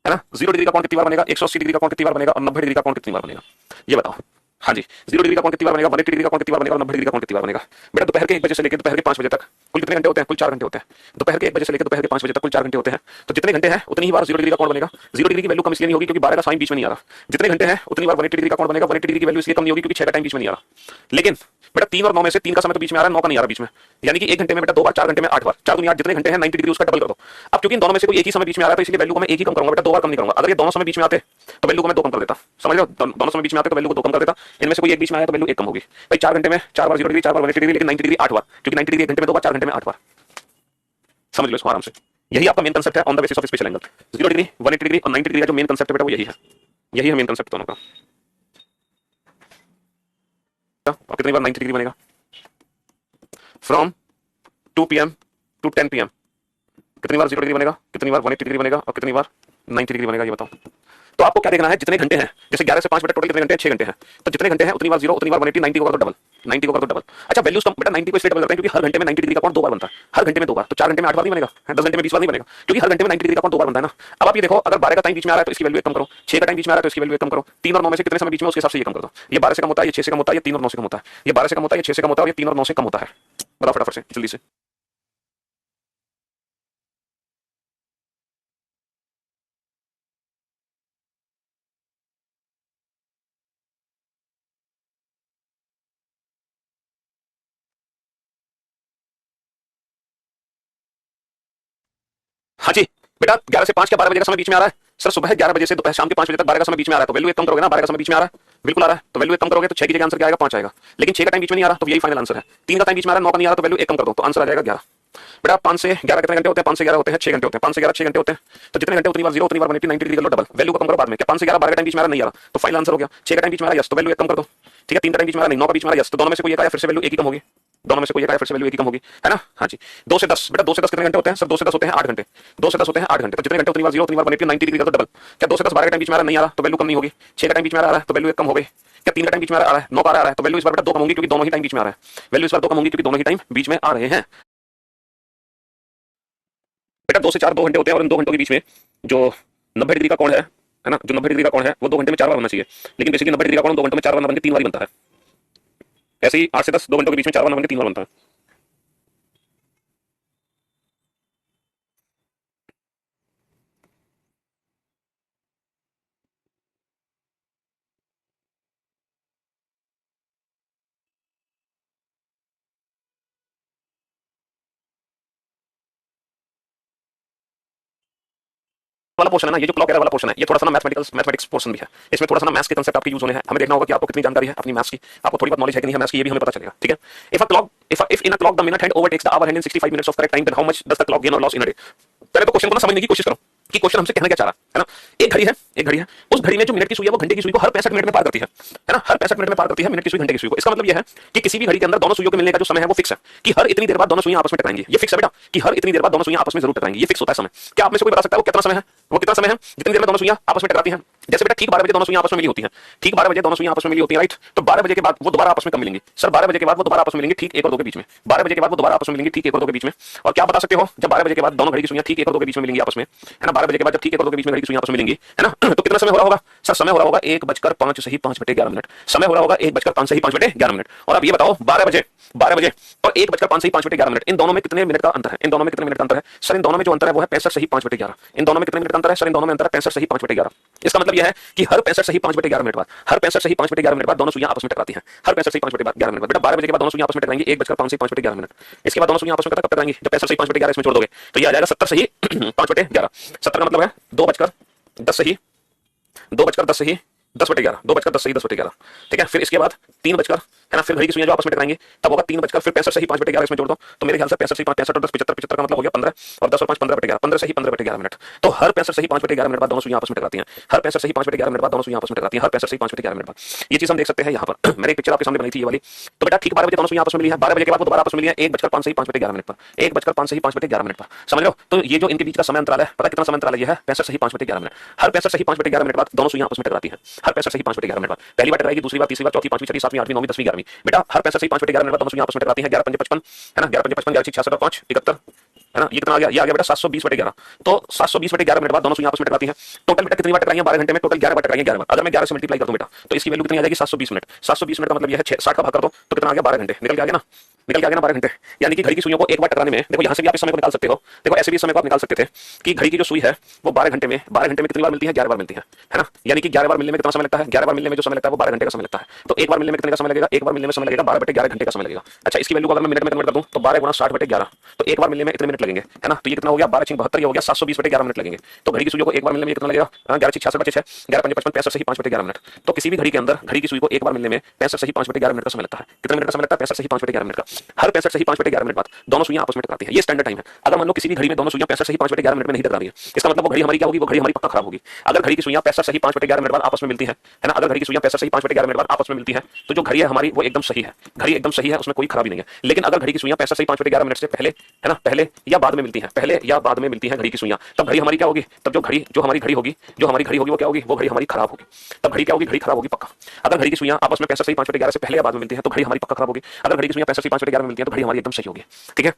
है ना, 0 डिग्री का कोण कितनी बार बनेगा, 180 डिग्री का कोण कितनी बार बनेगा और 90 डिग्री का कोण कितनी बार बनेगा, ये बताओ। हाँ जी, 0 डिग्री का कोण कितनी बार बनेगा, 180 डिग्री का कोण कितनी बार बनेगा और 90 डिग्री का कोण कितनी बार बनेगा। बेटा दोपहर के 1 बजे से लेकर दोपहर के 5 बजे तक कुल कितने घंटे होते हैं? कुल 4 घंटे होते हैं। दोपहर के 1 बजे से लेकर दोपहर के 5 बजे तक कुल 4 घंटे होते हैं। तो जितने घंटे हैं उतनी ही बार 0 डिग्री का कोण बनेगा। 0 डिग्री की वैल्यू कम इसलिए नहीं होगी क्योंकि 12 का साइन बीच में नहीं आ रहा। जितने घंटे हैं उतनी बार 180 डिग्री का कोण बनेगा। 180 डिग्री की वैल्यू इसलिए कम नहीं होगी क्योंकि 6 का टाइम बीच में नहीं आ रहा। लेकिन बेटा 3 और 9 में से 3 का समय तो बीच में आ रहा है, 9 का नहीं आ रहा बीच में, यानी कि 1 घंटे में बेटा 2 बार, 4 घंटे में 8 बार, 4 दूनी 8, जितने घंटे हैं 90 डिग्री उसका डबल कर दो। अब क्योंकि इन दोनों में से कोई एक ही समय बीच में आ रहा है तो इसलिए वैल्यू को मैं एक ही कम करूंगा बेटा, 2 बार कम नहीं करूंगा। अगर ये दोनों समय बीच में आते तो वैल्यू को मैं 2 कम कर देता, समझ लो, दोनों समय बीच में आते तो वैल्यू को 2 कम कर देता। इनमें से कोई एक बीच में आया तो वैल्यू 1 कम होगी। भाई 4 घंटे में 4 बार 0 डिग्री, 4 बार 180 डिग्री, लेकिन 90 डिग्री 8 बार, क्योंकि 90 डिग्री 1 घंटे में 2 बार, 4 घंटे में 8 बार। समझ लो इसको आराम से, यही आपका मेन कंसेप्ट है on the basis of special angle. 0 degree, 180 degree और 90 डिग्री का जो मेन कंसेप्ट है बेटा वो यही है, यही है मेन कंसेप्ट दोनों का। और कितनी बार 90 डिग्री बनेगा? फ्रॉम 2 पीएम टू 10 पीएम कितनी बार 0 डिग्री बनेगा, कितनी बार 180 डिग्री बनेगा और कितनी बार 90 डिग्री बनेगा, ये बताओ। तो आपको क्या देखना है, जितने घंटे हैं, जैसे 11 से 5 बेटा टोटल कितने घंटे हैं? 6 घंटे हैं। तो जितने घंटे हैं उतनी बार 0, उतनी बार 180, 90 को कर दो डबल, 90 को कर दो डबल। अच्छा वैल्यूज कम बेटा 90 को इसलिए डबल करते हैं क्योंकि हर घंटे में 90 डिग्री का कोण 2 बार बनता है, हर घंटे में 2 बार। तो 4 घंटे में 8 बार नहीं बनेगा, 10 घंटे में 20 बार नहीं बनेगा, क्योंकि हर घंटे में 90 डिग्री का कोण 2 बार बनता है ना। अब आप ये देखो, अगर 12 का टाइम बीच में आ रहा है तो इसकी वैल्यू कम करो, 6 का टाइम बीच में आ रहा है तो इसकी वैल्यू कम करो, 3 और 9 में से कितने समय बीच में उसके हिसाब से ये कम कर दो। ये 12 से कम होता है, ये 6 से कम होता है, ये 3 और 9 से कम होता है, ये 12 से कम होता है, ये 6 से कम होता है और ये 3 और 9 से कम होता है। बताओ फटाफट से जल्दी से। हाँ जी बेटा, 11 से 5 क्या 12 बजे का समय बीच में आ रहा है? सर सुबह 11 बजे से दोपहर शाम के 5 बजे तक 12 का समय बीच में आ रहा है, तो वैल्यू एक कम करोगे ना, 12 का समय बीच में आ रहा है, बिल्कुल आ रहा है, तो वैल्यू एक कम करोगे तो 6 की जगह आंसर क्या आएगा? 5 आएगा। लेकिन 6 का टाइम बीच में नहीं आ रहा तो यही फाइनल आंसर है। 3 का टाइम बीच में आ रहा है, 9 का नहीं आ रहा, तो वैल्यू एक कम कर दो तो आंसर आ जाएगा 11। बेटा 5 से 11 कितने घंटे होते हैं? 5 से 11 होते हैं 6 घंटे होते हैं, 5 से 11 6 घंटे होते हैं। तो जितने घंटे उतनी बार 0, उतनी बार 180 डिग्री कर लो डबल, वैल्यू को कम करो बाद में। क्या 5 से 11 12 का टाइम बीच में आ रहा नहीं आ रहा, तो फाइनल आंसर हो गया। 6 का टाइम बीच में आ रहा, यस, तो वैल्यू एक कम कर दो, ठीक है। 3 का टाइम बीच में आ रहा नहीं, 9 का बीच में आ रहा, यस, तो दोनों में से कोई एक आया फिर से वैल्यू एक ही कम होगी, दोनों में से कोई एक आया फिर से वैल्यू एक ही कम होगी, है ना। हाँ जी, 2 से 10 बेटा, 2 से 10 कितने घंटे होते हैं? सर 2 से 10 होते हैं 8 घंटे, 2 से 10 होते हैं 8 घंटे। तो जितने घंटे उतनी बार 0, उतनी बार 180 90 डिग्री कर दो डबल। क्या 2 से 10 12 का टाइम बीच में आ रहा नहीं आ रहा तो वैल्यू कम नहीं होगी, 6 का टाइम बीच में आ रहा है तो वैल्यू एक कम हो गई। क्या 3 का टाइम बीच में आ रहा है, 9 का आ रहा है, तो वैल्यू इस बार बेटा 2 कम होगी क्योंकि दोनों ही टाइम बीच में आ रहा है, वैल्यू इस बार 2 कम होगी क्योंकि दोनों ही टाइम बीच में आ रहे हैं। बेटा 2 से 4 2 घंटे होते हैं और इन 2 घंटों के बीच में जो 90 डिग्री का कोण है ना, जो 90 डिग्री का कोण है वो 2 घंटे में 4 बार बनना चाहिए, लेकिन बेसिकली 90 डिग्री का कोण 2 घंटों में 4 बार ना बन के 3 बार ही बनता है। ऐसे ही 8 से 10 2 घंटों के बीच में 4 बार ना बन के 3 बार बनता है। वाला पोर्शन है ना, ये जो क्लॉक एरर वाला पोर्शन है, ये थोड़ा सा ना मैथमेटिक्स पोर्शन भी है, इसमें थोड़ा सा ना मैथ्स के कांसेप्ट आपके यूज होने हैं। हमें देखना होगा कि आपको कितनी जानकारी है अपनी मैथ्स की, आपको थोड़ी बहुत नॉलेज है कि नहीं है मैथ्स की, ये भी हमें पता चलेगा, ठीक है। If in a clock the minute hand overtakes the hour hand in 65 minutes of correct time, then how much does the clock gain और लॉस इन अ डे। पहले तो क्वेश्चन को ना समझने की कोशिश करो कि क्वेश्चन हमसे कहना क्या चाह रहा है ना। एक घड़ी है, उस घड़ी में जो मिनट की सुई है वो घंटे की सुई को हर 65 मिनट में पार करती है ना, हर 65 मिनट में पार करती है मिनट की सुई घंटे की सुई को। इसका मतलब यह है कि किसी भी घड़ी के अंदर दोनों सुइयों के मिलने का जो समय है वो फिक्स है, कि हर इतनी देर बाद दोनों सुइयां आपस में टकराएंगी। ये फिक्स है बेटा कि हर इतनी देर बाद दोनों सुइयां आपस में जरूर टकराएंगी, ये फिक्स होता है समय। क्या आप में से कोई बता सकता है वो कितना समय है? वो कितना समय है जितनी देर में दोनों सुइयां आपस में टकराती हैं? जैसे बेटा ठीक 12 बजे दोनों सुइयां आपस में मिली होती हैं, ठीक 12 बजे दोनों सुइयां आपस में मिली होती हैं, राइट। तो 12 बजे के बाद वो दोबारा आपस में कब मिलेंगी सर? 12 बजे के बाद वो दोबारा आपस में मिलेंगी ठीक 1 और 2 के बीच में। 12 बजे के बाद वो दोबारा आपस में मिलेंगी ठीक 1 और 2 के बीच में। और क्या बता सकते हो जब 12 बजे के बाद दोनों घड़ी की सुइयां ठीक 1 और 2 के बीच में मिलेंगी आपस में, है ना, 12 बजे के बाद जब ठीक 1 और 2 के बीच में घड़ी की सुइयां आपस में मिलेंगी, है ना, तो कितना समय हो रहा होगा सर? समय हो रहा होगा 1:05 सही 5/11 मिनट। समय हो रहा होगा 1:05 सही 5/11 मिनट। और अब ये बताओ 12 बजे और 1:05 सही 5/11 मिनट, इन दोनों में कितने मिनट का अंतर है? इन दोनों में कितने मिनट का अंतर है सर? इन दोनों में जो अंतर है वो है 65 सही 5/11। इन दोनों में कितने मिनट का अंतर है सर? इन दोनों में अंतर है 65 सही 5/11। इसका मतलब यह है कि हर 65 सही 5/11 मिनट बाद, हर 65 सही 5/11 मिनट बाद दोनों सुइयां आपस में टकराती हैं। हर 65 सही 5/11 मिनट। बेटा 12 बजे के बाद दोनों सुइयां आपस में टकराएंगी 1:05 सही 5/11 मिनट। इसके बाद दोनों सुइयां आपस में कब टकराएंगी? जब 65 सही 5/11 इसमें जोड़ दोगे तो ये आ जाएगा 70 सही 5/11। 70 का मतलब है 2:10 सही 2:10 सही 10/11, 2:10 सही 10/11, ठीक है। फिर इसके बाद 3 बजकर, है ना, फिर घड़ी की सुइयां जो आपस में टकराएंगी तब होगा 3 बजकर, फिर 65 सही 5/11 इसमें जोड़ दो तो मेरे ख्याल से 65 सही 5 65 और 10 75, 75 का मतलब हो गया 15 और 10 और 5 15/11, 15 सही 15/11 मिनट। तो हर 65 सही 5/11 मिनट बाद दोनों सुइयां आपस में टकराती हैं। हर 65 सही 5/11 मिनट बाद दोनों सुइयां आपस में टकराती हैं। हर 65 सही 5/11 मिनट बाद ये चीज हम देख सकते हैं यहाँ पर। मैंने एक पिक्चर आपके सामने बनाई थी ये वाली। तो बेटा ठीक 12 बजे दोनों सुइयां आपस में मिली है, 12 बजे के बाद वो दोबारा आपस में मिली है 1:05 सही 5/11 मिनट पर, 1:05 सही 5/11 मिनट पर, समझ लो। तो ये जो इनके बीच का समय अंतराल है, पता कितना समय अंतराल है? ये है 65 सही 5/11 मिनट। हर 65 सही 5/11 मिनट बाद दोनों सुइयां आपस में टकराती हैं। हर 65 सही 5/11 मिनट बाद पहली बार टकराएगी, दूसरी बार, तीसरी बार, चौथी, पांचवी, छठी, सातवीं, आठवीं, नौवीं, 10वीं, 11वीं। बेटा हर 65 सही 5/11 मिनट बाद दोनों सुइयां आपस में टकराती हैं। 11 पंजे 55, है ना, 11 पंजे 55, 11 छह 66 और 5 71, है ना, ये कितना आ गया? ये आ गया बेटा 720/11। तो 720/11 मिनट बाद दोनों सुइयां आपस में टकराती हैं। टोटल बेटा कितनी बार टकराई हैं 12 घंटे में? टोटल 11 बार टकराई हैं, 11 बार। अगर मैं 11 से मल्टीप्लाई कर दूं बेटा तो इसकी वैल्यू कितनी आ जाएगी? 720 मिनट। 720 मिनट का मतलब ये है 60 का भाग कर दो तो कितना आ गया? 12 घंटे। निकल के आ गया ना, निकल के आ गया ना 12 घंटे। यानी कि घड़ी की सुइयों को एक बार टकराने में, देखो यहां से भी आप इस समय को निकाल सकते हो, देखो ऐसे भी इस समय को आप निकाल सकते थे कि घड़ी की जो सुई है वो 12 घंटे में कितनी बार मिलती है? 11 बार मिलती है ना। यानी कि 11 बार मिलने में कितना समय लगता है? 11 बार मिलने में जो समय लगता है वो 12 घंटे का समय लगता है। तो एक बार मिलने में कितने का समय लगेगा? एक बार मिलने में समय लगेगा 12/11 घंटे का समय लगेगा। अच्छा, इसकी वैल्यू को अगर मैं मिनट में कन्वर्ट कर दूं तो 12 गुणा 60/11, तो एक बार मिलने में इतने मिनट लगेंगे, है ना। तो ये कितना हो गया? 12 × 72 हो गया 720/11 मिनट लगेंगे। तो घड़ी की सुई को एक बार मिलने में कितना लगेगा? 11 × 66 बचे 6, 11 पंजे 55, 65 सही 5/11 मिनट। तो किसी भी घड़ी के अंदर घड़ी की सुई को एक बार मिलने में 65 सही 5/11 मिनट का समय लगता है। कितने मिनट का समय लगता है? 65 सही 5/11 मिनट का। हर 65 सही 5/11 मिनट बाद दोनों सुइयां आपस में टकराती हैं। ये स्टैंडर्ड टाइम है। अगर मान लो किसी भी घड़ी में दोनों सुइयां 65 सही 5/11 मिनट में नहीं टकरा रही है, इसका मतलब वो घड़ी हमारी क्या होगी? वो घड़ी हमारी पक्का खराब होगी। अगर घड़ी की सुइयां 65 सही 5/11 मिनट बाद आपस में मिलती है ना, अगर घड़ी की सुइयां 65 सही 5/11 मिनट बाद आपस में मिलती है तो जो घड़ी है हमारी वो एकदम सही है, घड़ी एकदम सही है, उसमें कोई खराबी नहीं है। लेकिन अगर घड़ी की सुइयां 65 सही 5/11 मिनट से पहले, है ना, पहले या बाद में मिलती है, पहले या बाद में मिलती है घड़ी की सुइयां, तब घड़ी हमारी क्या होगी? तब जो हमारी घड़ी होगी वो क्या होगी? वो घड़ी हमारी खराब होगी। तब घड़ी क्या होगी? घड़ी खराब होगी पक्का। अगर घड़ी की सुइयां आपस में 65 सही 5/11 से पहले या बाद में मिलती है तो घड़ी हमारी पक्का खराब होगी। अगर घड़ी की सुइयां 65 सही 5/11 में मिलती है तो घड़ी हमारी एकदम सही होगी, ठीक है।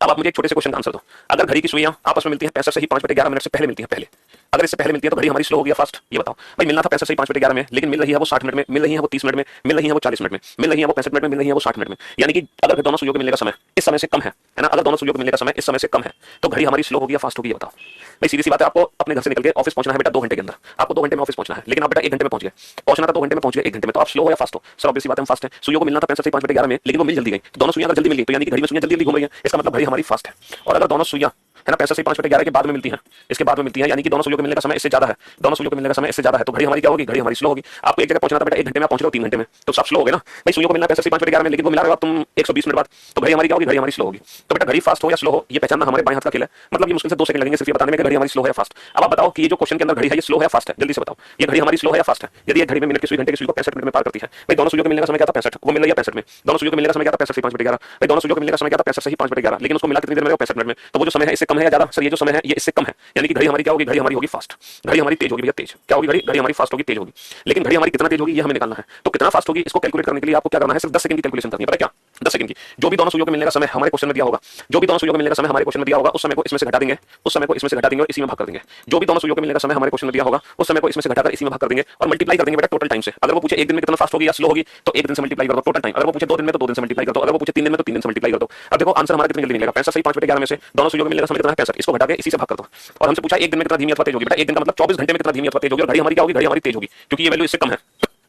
अब आप मुझे एक छोटे से क्वेश्चन का आंसर दो। अगर घड़ी की सुइयां आपस में मिलती हैं 65 सही 5/11 मिनट से पहले मिलती हैं, पहले, अगर इससे पहले मिलती है तो घड़ी हमारी स्लो होगी या फास्ट? ये बताओ भाई। मिलना था 65 सही 5/11 में, लेकिन मिल रही है वो 60 मिनट में, मिल रही है वो 30 मिनट में, मिल रही है वो 40 मिनट में, मिल रही है वो 65 मिनट में, मिल रही है वो 60 मिनट में। यानी कि अगर दोनों सुइयों के मिलने का समय इस समय से कम है ना, अगर दोनों सुइयों के मिलने का समय इस समय से कम है तो घड़ी हमारी स्लो होगी या फास्ट होगी? ये बताओ भाई। सीधी सी बात है, आपको अपने घर से निकल के ऑफिस पहुंचना है बेटा 2 घंटे के अंदर, आपको 2 घंटे में ऑफिस पहुंचना है, लेकिन आप बेटा 1 घंटे में पहुंच गए। पहुंचना था 2 घंटे में, पहुंच गए 1 घंटे में, तो आप स्लो हो या फास्ट हो? सर ऑब्वियस सी बात है हम फास्ट है। सुइयों को मिलना था 65 सही 5/11 में, लेकिन वो मिल जल्दी गई। दोनों सुइयां अगर जल्दी मिल गई तो यानी कि घड़ी में सुइयां जल्दी घूम रही है, इसका मतलब घड़ी हमारी फास्ट है। और अगर दोनों सुइयां, है ना, 65 सही 5/11 के बाद में मिलती है, इसके बाद में मिलती है, यानी कि दोनों सुइयों के मिलने का समय इससे ज्यादा है, दोनों सुइयों के मिलने का समय इससे ज्यादा है, तो घड़ी हमारी क्या होगी? घड़ी हमारी स्लो होगी। आपको एक जगह पहुंचना था बेटा 1 घंटे में, आप पहुंच रहे हो 3 घंटे में, तो आप स्लो हो गए ना भाई। सुइयों को मिलना 65 सही 5/11 में, लेकिन वो मिला रहे हो तुम 120 मिनट बाद, तो घड़ी हमारी क्या होगी? घड़ी हमारी स्लो होगी। तो बेटा घड़ी फास्ट हो या स्लो हो ये पहचानना हमारे बाएं हाथ का खेल है। मतलब ये मुश्किल से 2 सेकंड लगेंगे सिर्फ ये बताने में कि घड़ी हमारी स्लो है या फास्ट। अब आप बताओ कि ये जो क्वेश्चन के अंदर घड़ी है ये स्लो है या फास्ट है? जल्दी से बताओ, ये घड़ी हमारी स्लो है या फास्ट है? यदि ये घड़ी में मिनट की सुई घंटे की सुई को 65 मिनट में पार करती है भाई, दोनों सुइयों के मिलने का समय क्या था? 65, वो मिल रही है 65 में। दोनों सुइयों के मिलने का समय क्या था? 65 सही 5/11 भाई, दोनों सुइयों के मिलने का समय क्या था? 65 सही 5/11, लेकिन उसको मिला कितनी देर में? 65 मिनट में। तो वो जो समय है इससे कम है या ज्यादा? सर ये जो समय है ये इससे कम है, यानी कि घड़ी हमारी क्या होगी? घड़ी हमारी होगी फास्ट, घड़ी हमारी तेज होगी भैया, तेज। क्या होगी? घड़ी हमारी फास्ट होगी, तेज होगी। लेकिन घड़ी हमारी कितना तेज होगी ये हमें निकालना है। तो कितना फास्ट होगी इसको कैलकुलेट करने के लिए आपको क्या करना है? सिर्फ 10 सेकंड की कैलकुलेशन करनी है। पता क्या? 10 सेकंड की। जो भी दोनों सुइयों के मिलने का समय हमारे क्वेश्चन में दिया होगा, जो भी दोनों सुइयों के मिलने का समय हमारे क्वेश्चन में दिया होगा, उस समय को इसमें से घटा देंगे, उस समय को इसमें से घटा देंगे और इसी में भाग कर देंगे। जो भी दोनों सुइयों के मिलने का समय हमारे क्वेश्चन में दिया होगा, उस समय को इसमें से घटाकर इसी में भाग कर देंगे और मल्टीप्लाई कर देंगे बेटा टोटल टाइम से। अगर वो पूछे 1 दिन में कितना फास्ट होगी या स्लो होगी तो 1 दिन से मल्टीप्लाई कर दो टोटल टाइम। अगर वो पूछे 2 दिन में तो 2 दिन से मल्टीप्लाई कर दो। अगर वो पूछे 3 दिन में तो 3 दिन से मल्टीप्लाई कर दो। अब देखो आंसर हमारा कितनी जल्दी मिलेगा? 65 सही 5/11 में से दोनों सुइयों के मिलने का समय कितना है? 65, इसको घटा के इसी से भाग कर दो। और हमसे पूछा 1 दिन में कितना धीमी अथवा तेज होगी। बेटा 1 दिन का मतलब 24 घंटे में कितना धीमी अथवा तेज होगी, और घड़ी हमारी क्या होगी? घड़ी हमारी तेज होगी, क्योंकि ये वैल्यू इससे कम है।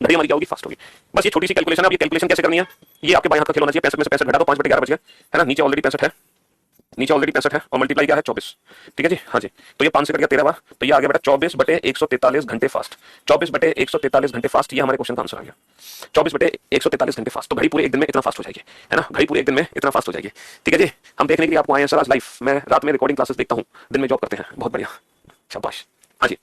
घड़ी हमारी क्या होगी? फास्ट होगी। बस ये छोटी सी कैलकुलेशन है। अब ये कैलकुलेशन कैसे करनी है ये आपके बाएं हाथ का खेल होना चाहिए। 65 में से 65 घटा दो, 5/11 बच गए, है ना। नीचे ऑलरेडी 65 है, नीचे ऑलरेडी 65 है और मल्टीप्लाई क्या है 24। ठीक है जी, हाँ जी। तो ये 5 से कट गया 13 बार, तो ये आ गया बेटा 24/143 घंटे फास्ट। 24/143 घंटे फास्ट, ये हमारे क्वेश्चन का आंसर आ गया। 24/143 घंटे फास्ट, तो घड़ी पूरे एक दिन में इतना फास्ट हो जाएगी, है ना, घड़ी पूरे एक दिन में इतना फास्ट हो जाएगी। ठीक है जी, हम देखने के लिए आपको आए हैं सर आज लाइव। मैं रात में रिकॉर्डिंग क्लासेस देखता हूँ, दिन में जॉब करते हैं, बहुत बढ़िया, शाबाश। हाँ जी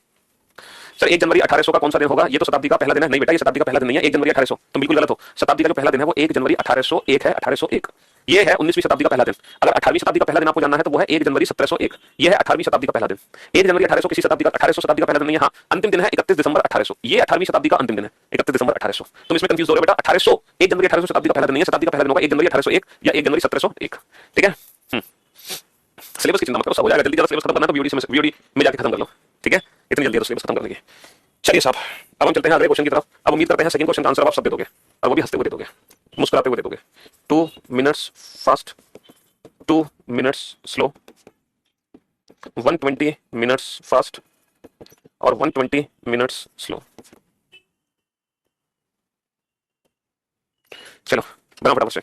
सर, 1 जनवरी 1800 का कौन सा दिन होगा? ये तो शताब्दी का पहला दिन है। नहीं बेटा, ये शताब्दी का पहला दिन नहीं है, 1 जनवरी 1800, तुम बिल्कुल गलत हो। शताब्दी का जो पहला दिन है वो 1 जनवरी 1801 है, 1801। ये है 19वीं शताब्दी का पहला दिन। अगर 18वीं शताब्दी का पहला दिन आपको जानना है तो वो है 1 जनवरी 1701। ये है 18वीं शताब्दी का पहला दिन। 1 जनवरी 1800 किसी शताब्दी का 1800 शताब्दी का पहला दिन नहीं है। हाँ, अंतिम दिन है 31 दिसंबर 1800। ये 18वीं शताब्दी का अंतिम दिन है 31 दिसंबर 1800। तुम इसमें कंफ्यूज हो रहे हो बेटा। 1800 1 जनवरी 1800 शताब्दी का पहला दिन नहीं है, शताब्दी का पहला दिन होगा 1 जनवरी 1801 या 1 जनवरी 1701। ठीक है, सिलेबस की चिंता मत करो, सब हो जाएगा। जल्दी जल्दी सिलेबस खत्म करना तो वीडियो में जाके खत्म कर लो। ठीक है, इतनी जल्दी तो सिलेबस खत्म कर देंगे। चलिए साहब, अब हम चलते हैं अगले क्वेश्चन की तरफ। अब उम्मीद करते हैं सेकंड क्वेश्चन का आंसर आप सब दे दोगे, और वो भी हंसते हुए दे दोगे, मुस्कुराते हुए दे दोगे। 2 minutes fast, 2 minutes slow, 120 minutes fast और 120 मिनट्स स्लो। चलो बना फटाफट से।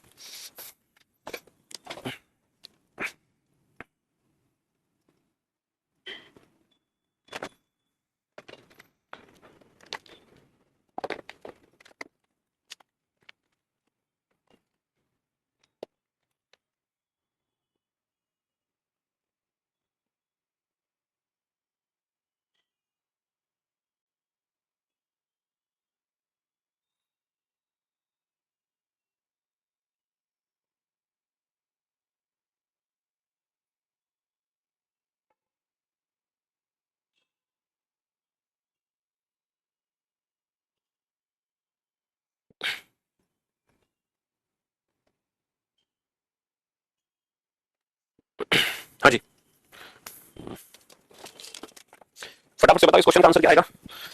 हाँ जी, फटाफट से बताओ इस क्वेश्चन का आंसर क्या आएगा।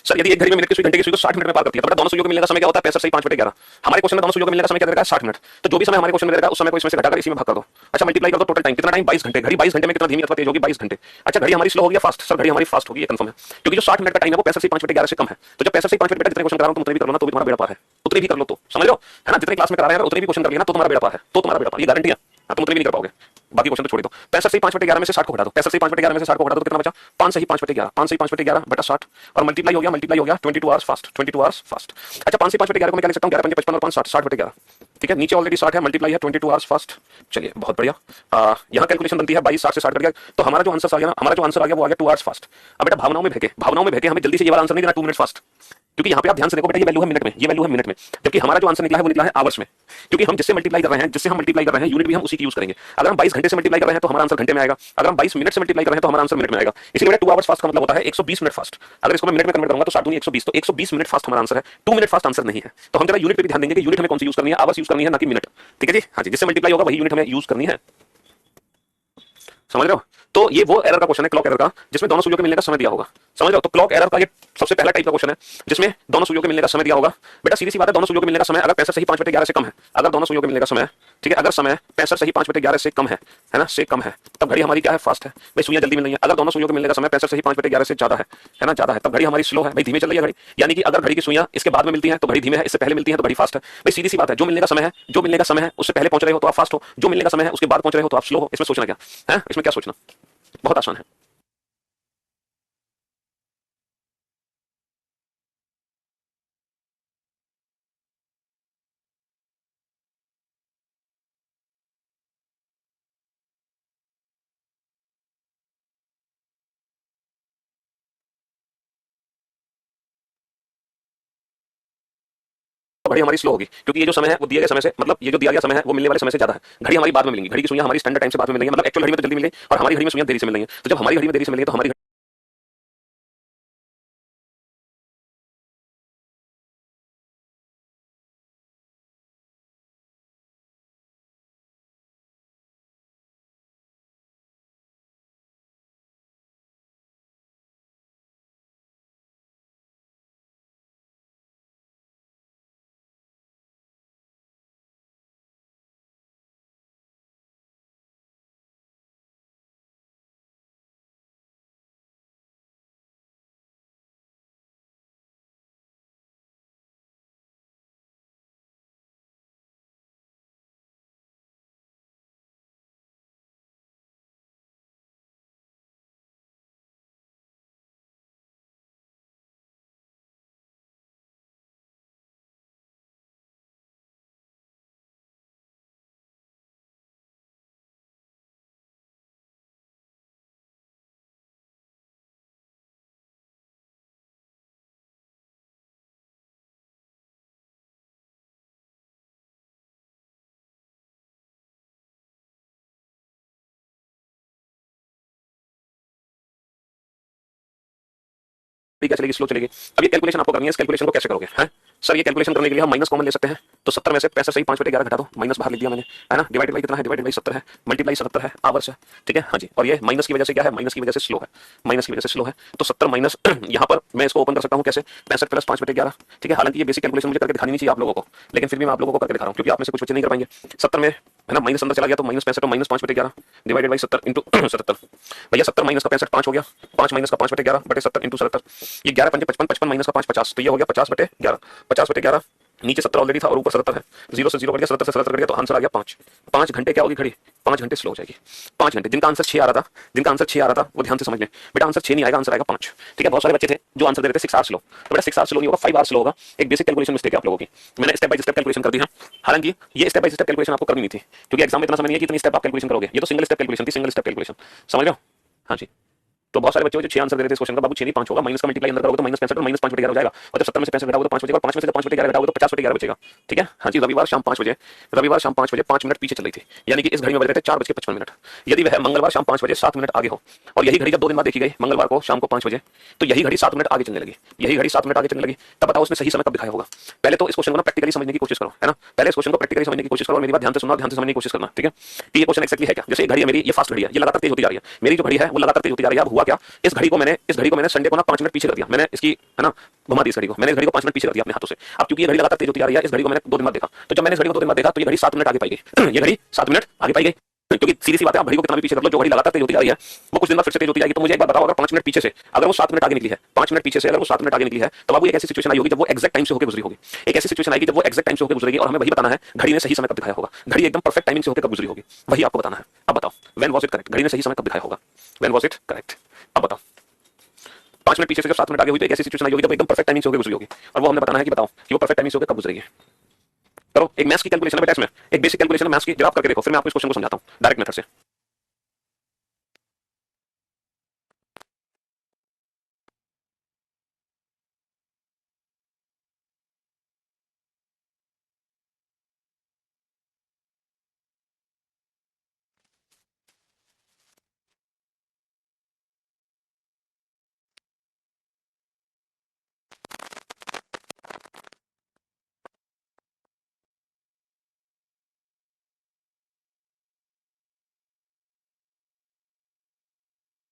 सर यदि एक घड़ी में मिनट की सुई घंटे की सुई को 60 मिनट में पार करती है तो बेटा दोनों सुइयों के मिलने का समय क्या होता है? 65/11। हमारे क्वेश्चन में दोनों सुइयों के मिलने का समय क्या देगा? 60 मिनट। तो जो भी समय हमारे क्वेश्चन में देगा उस समय को इसमें से घटाकर इसी में भाग कर दो। अच्छा मल्टीप्लाई कर दो, टोटल टाइम कितना? टाइम 22 घंटे। घड़ी 22 घंटे में कितना धीमी अथवा तेज होगी? 22 घंटे। अच्छा घड़ी हमारी स्लो होगी या फास्ट? सर घड़ी हमारी फास्ट होगी, ये कंफर्म है, क्योंकि जो 60 मिनट का टाइम है वो 65/11 से कम है। तो जब 65/5 जितने क्वेश्चन करा रहा हूं तुम उतने भी कर लो ना, तो भी तुम्हारा बेड़ा पार है। उतने भी कर लो तो समझ लो, है ना, जितने क्लास में करा रहे हैं उतने भी क्वेश्चन कर लिया ना तो तुम्हारा बेड़ा पार है, तो तुम्हारा बेड़ा पार, ये गारंटी है। तुम उतने भी नहीं कर पाओगे, बाकी क्वेश्चन तो छोड़ दो। 65 से 5/11 में से 60 को घटा दो, 65 से 5/11 में से 60 को घटा दो तो कितना बचा? 5 से ही 5/11, 5 से ही 5/11 बटा 60 और मल्टीप्लाई हो गया 22 आवर्स फास्ट, 22 आवर्स फास्ट। अच्छा 5 से 5/11 को मैं क्या लिख सकता हूँ? 11 5 55 और 5 60, 60/11। ठीक है, नीचे ऑलरेडी 60 है, मल्टीप्लाई है 22 आवर्स फास्ट। चलिए बहुत बढ़िया। यहाँ कैलकुलेशन बनती है 22 60 से 60 कट गया, तो हमारा जो आंसर आ गया ना, हमारा जो आंसर आ गया वो आ गया 2 आवर्स फास्ट। अब बेटा भावनाओं में भेके, भावनाओं में भेके हमें जल्दी से ये वाला आंसर नहीं देना 2 मिनट फास्ट, क्योंकि यहाँ पे आप ध्यान से देखो बेटा ये वैल्यू है मिनट में, ये वैल्यू है मिनट में, जबकि हमारा जो आंसर निकला है वो निकला है आवर्स में, क्योंकि हम जिससे मल्टीप्लाई कर रहे हैं, जिससे हम मल्टीप्लाई कर रहे हैं यूनिट भी हम उसी की यूज करेंगे। अगर हम 22 घंटे से मल्टीप्लाई कर रहे हैं तो हमारा आंसर घंटे में आएगा, अगर हम 22 मिनट से मल्टीप्लाई कर रहे हैं तो हमारा आंसर मिनट में आएगा। इसलिए बेटा 2 आवर्स फास्ट का मतलब होता है 120 मिनट फास्ट। अगर इसको मैं मिनट में कन्वर्ट करूंगा तो 7 दूनी 120, तो 120 मिनट फास्ट हमारा आंसर है, 2 मिनट फास्ट आंसर नहीं है। तो हम जरा यूनिट पे भी ध्यान देंगे कि यूनिट हमें कौन सी यूज करनी है, आवर्स यूज करनी है ना कि मिनट। ठीक है जी, हाँ जी, जिससे मल्टीप्लाई होगा वही यूनिट हमें यूज करनी है, समझ रहे हो। तो ये वो एरर का क्वेश्चन है, क्लॉक एरर का, जिसमें दोनों सुइयों के मिलने का समय दिया होगा, समझ रहे हो। तो क्लॉक एरर का ये सबसे पहला टाइप का क्वेश्चन है जिसमें दोनों सुइयों के मिलने का समय दिया होगा। बेटा सीधी सी बात है, दोनों सुइयों के मिलने का समय अगर 65 से ही 5/11 से कम है, अगर दोनों सुइयों के मिलने का समय, ठीक है, अगर समय 65 से ही 5/11 से कम है ना, से कम है, तब घड़ी हमारी क्या है? फास्ट है भाई, सुइयां जल्दी मिल रही है। अगर दोनों सुइयों के मिलने का समय 65 से ही 5/11 से ज्यादा है ना, ज्यादा है, तब घड़ी हमारी स्लो है भाई, धीमे चल रही है घड़ी। यानी कि अगर घड़ी की सुइयां इसके बाद में मिलती हैं तो घड़ी धीमे है, इससे पहले मिलती है तो घड़ी फास्ट है भाई, सीधी सी बात है। जो मिलने का समय है, जो मिलने का समय है उससे पहले पहुंच रहे हो तो आप फास्ट हो, जो मिलने का समय है उसके बाद पहुंच रहे हो तो आप स्लो हो। इसमें सोचना क्या है? इसमें क्या सोचना, बहुत आसान है। घड़ी हमारी स्लो होगी क्योंकि ये जो समय है वो दिए गए समय से, मतलब ये जो दिया गया समय है वो मिलने वाले समय से ज्यादा है। घड़ी हमारी बाद में मिलेंगी, घड़ी की सुइयां हमारी स्टैंडर्ड टाइम से बाद में मिलेंगी, मतलब एक्चुअल घड़ी में तो जल्दी मिलेंगी और हमारी घड़ी में सुइयां देरी से मिलेंगी। तो जब हमारी घड़ी में देरी से मिलेंगी तो हमारी क्या चलेगी, स्लो चलेगी। अब ये कैलकुलेशन आपको करनी है, इस कैलकुलेशन को कैसे करोगे हैं सर? ये कैलकुलेशन करने के लिए हम माइनस कॉमन ले सकते हैं, तो 70 में से 65 सही 5/11 घटा दो, माइनस बाहर लिख दिया मैंने, है ना। डिवाइडेड बाई कितना है, डिवाइडेड बाई 70 है, मल्टीप्लाई 70 है, आवर्स है, ठीक है। हाँ जी, और ये माइनस की वजह से क्या है, माइनस की वजह से स्लो है, माइनस की वजह से स्लो है। तो 70 माइनस यहाँ पर मैं इसको ओपन कर सकता हूँ कैसे, 65 प्लस 5/11, ठीक है। हालांकि ये बेसिक कैलकुलेशन मुझे करके दिखानी नहीं चाहिए आप लोगों को, लेकिन फिर भी मैं आप लोगों को करके दिखा रहा हूँ, क्योंकि आप में से कुछ बच्चे नहीं कर पाएंगे। 70 में है ना माइनस अंदर चला गया, तो माइनस 65 और माइनस 5/11 डिवाइडेड बाई 70 इंटू 77। भैया 70 माइनस का 65 5 हो गया, 5 माइनस का 5/11 बटे 70 इंटू 77, ये 11 पंजे 55, 55 माइनस का 5 50, तो ये हो गया 50/11, 50/11। नीचे 70 ऑलरेडी था और ऊपर 77 है, 0 से 0 कट गया, 77 से 77 कट गया, तो आंसर आ गया 5। 5 घंटे क्या होगी घड़ी, 5 घंटे स्लो हो जाएगी। 5 घंटे, जिनका आंसर 6 आ रहा था, जिनका आंसर 6 आ रहा था वो ध्यान से समझ लें बेटा, आंसर 6 नहीं आएगा, आंसर आएगा 5, ठीक है। बहुत सारे बच्चे थे जो आंसर दे रहे थे 6 आवर स्लो, तो बेटा 6 आवर स्लो नहीं होगा, 5 आवर स्लो होगा। एक बेसिक कैलकुलेशन मिस्टेक है आप लोगों की, मैंने स्टेप बाय स्टेप कैलकुलेशन कर दी है। हालांकि ये स्टेप बाय स्टेप कैलकुलेशन आपको करनी नहीं थी, क्योंकि एग्जाम में इतना समय नहीं है कि इतनी स्टेप आप कैलकुलेशन करोगे, ये तो सिंगल स्टेप कैलकुलेशन थी, सिंगल स्टेप कैलकुलेशन, समझ रहे हो। हाँ जी, तो बहुत सारे बच्चे जो 6 आंसर दे रहे थे इस क्वेश्चन का, बाबू 6 नहीं 5 होगा, माइनस का मल्टीप्लाई अंदर करोगे तो माइनस 65 और माइनस 5/11 हो जाएगा, और जब 70 में से 65 घटाओगे तो 5 बचेगा, और 5 में से जब 5/11 घटाओगे तो 50/11 बचेगा, ठीक है। हाँ जी, रविवार शाम 5 बजे, रविवार शाम 5 बजे 5 मिनट पीछे चल रही थी, यानी कि इस घड़ी में बज रहे थे 4:55। यदि वह मंगलवार शाम 5 बजे 7 मिनट आगे हो, और यही घड़ी जब 2 दिन बाद देखी गई मंगलवार को शाम को 5 बजे, तो यही घड़ी 7 मिनट आगे चलने लगी, यही घड़ी 7 मिनट आगे चलने लगी, तब बताओ उसने सही समय कब दिखाया होगा। पहले तो इस क्वेश्चन को ना प्रैक्टिकली समझने की कोशिश करो, है ना, पहले इस क्वेश्चन को प्रैक्टिकली समझने की कोशिश करो, और मेरी बात ध्यान से सुनना, ध्यान से समझने की कोशिश करना, ठीक है। कि ये क्वेश्चन एक्चुअली है क्या, जैसे घड़ी है मेरी, ये फास्ट घड़ी है, ये लगातार तेज होती जा रही है, मेरी जो घड़ी है वो लगातार तेज होती जा रही है। अब हुआ क्या, इस घड़ी को मैंने संडे को ना 5 मिनट पीछे कर दिया, मैंने इसकी है ना घुमा दी, इस घड़ी को मैंने, इस घड़ी को 5 मिनट पीछे कर दिया अपने हाथों से। अब क्योंकि ये घड़ी लगातार तेज होती जा रही है, इस घड़ी को मैंने 2 दिन बाद देखा, तो जब मैंने इस घड़ी को 2 दिन बाद देखा तो ये घड़ी 7 मिनट आगे पाई गई ये घड़ी 7 मिनट आगे पाई गई, क्योंकि सीधी सी बात है, आप घड़ी को कितना भी पीछे कर लो, जो घड़ी लगातार तेज होती जा रही है वो कुछ दिन बाद फिर से तेज होती जाएगी। तो मुझे एक बात बताओ, अगर 5 मिनट पीछे से अगर वो 7 मिनट आगे निकली है, 5 मिनट पीछे से अगर वो 7 मिनट आगे निकली है, तो बाबू एक ऐसी सिचुएशन आई होगी जब वो एग्जैक्ट टाइम से होकर गुजरी होगी, एक ऐसी सिचुएशन आएगी जब वो एग्जैक्ट टाइम से होकर गुजरेगी, और हमें वही बताना है घड़ी ने सही समय कब दिखाया होगा, घड़ी एकदम परफेक्ट टाइमिंग से होकर कब गुजरी होगी, वही आपको बताना है। अब बताओ व्हेन वाज इट करेक्ट, घड़ी ने सही समय कब दिखाया होगा, व्हेन वाज इट करेक्ट, अब बताओ। 5 मिनट पीछे से जब 7 मिनट आगे हुई तो एक ऐसी सिचुएशन आई होगी जब एकदम परफेक्ट टाइमिंग से होकर गुजरी होगी, और वो हमने बताना है कि बताओ कि वो परफेक्ट टाइमिंग से होकर कब गुजरेगी। करो, एक मैथ्स की कैलकुलेशन है बेटा, इसमें एक बेसिक कैलकुलेशन है मैथ्स की, जब आप करके देखो, फिर मैं आपको इस क्वेश्चन को समझाता हूं डायरेक्ट मेथड से।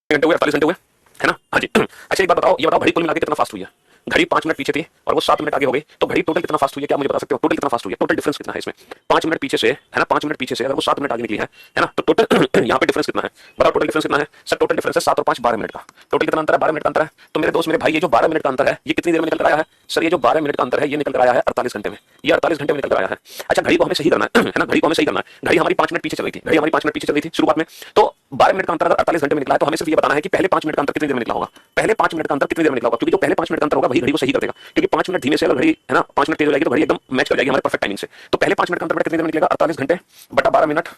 घंटे हुए, 48 घंटे हुए, है ना। हाँ जी अच्छा एक बात बताओ, ये बताओ घड़ी कुल मिला के कितना फास्ट हुई है, घड़ी 5 मिनट पीछे थी और वो 7 मिनट आगे हो गई, तो घड़ी टोटल कितना फास्ट हुई है, क्या मुझे बता सकते हो, टोटल कितना फास्ट हुई है, टोटल डिफरेंस कितना है इसमें। 5 मिनट पीछे से है ना, 5 मिनट पीछे से अगर वो 7 मिनट आगे निकली है ना, तो टोटल यहाँ पे डिफरेंस कितना है, बताओ टोटल डिफरेंस कितना है सर। टोटल डिफरेंस है 7 और 5 12 मिनट का, टोटल कितना अंतर है, 12 मिनट का अंतर है। तो मेरे दोस्त मेरे भाई, ये जो 12 मिनट का अंतर है ये कितनी देर में निकल कर आया है सर, ये जो 12 मिनट का अंतर है ये निकल कर आया है 48 घंटे में, ये 48 घंटे में निकल कर आया है। अच्छा घड़ी को हमें सही करना है ना, घड़ी को हमें सही करना है, घड़ी हमारी 5 मिनट पीछे चल रही थी, घड़ी हमारी 5 मिनट पीछे चल रही थी शुरुआत में, तो 12 मिनट का अंतर अगर 48 घंटे में निकला है, तो हमें सिर्फ ये बताना है कि पहले 5 मिनट का अंतर कितनी देर में निकला होगा, पहले 5 मिनट का अंतर कितनी देर में निकला होगा, क्योंकि जो पहले 5 मिनट का अंतर होगा वही घड़ी को सही कर देगा, क्योंकि 5 मिनट धीमे से अगर घड़ी है ना 5 मिनट तेज हो जाएगी तो घड़ी एकदम मैच कर जाएगी हमारे परफेक्ट टाइमिंग से। तो पहले 5 मिनट का अंतर कितनी देर में निकलेगा, 48 घंटे बटा 12 मिनट,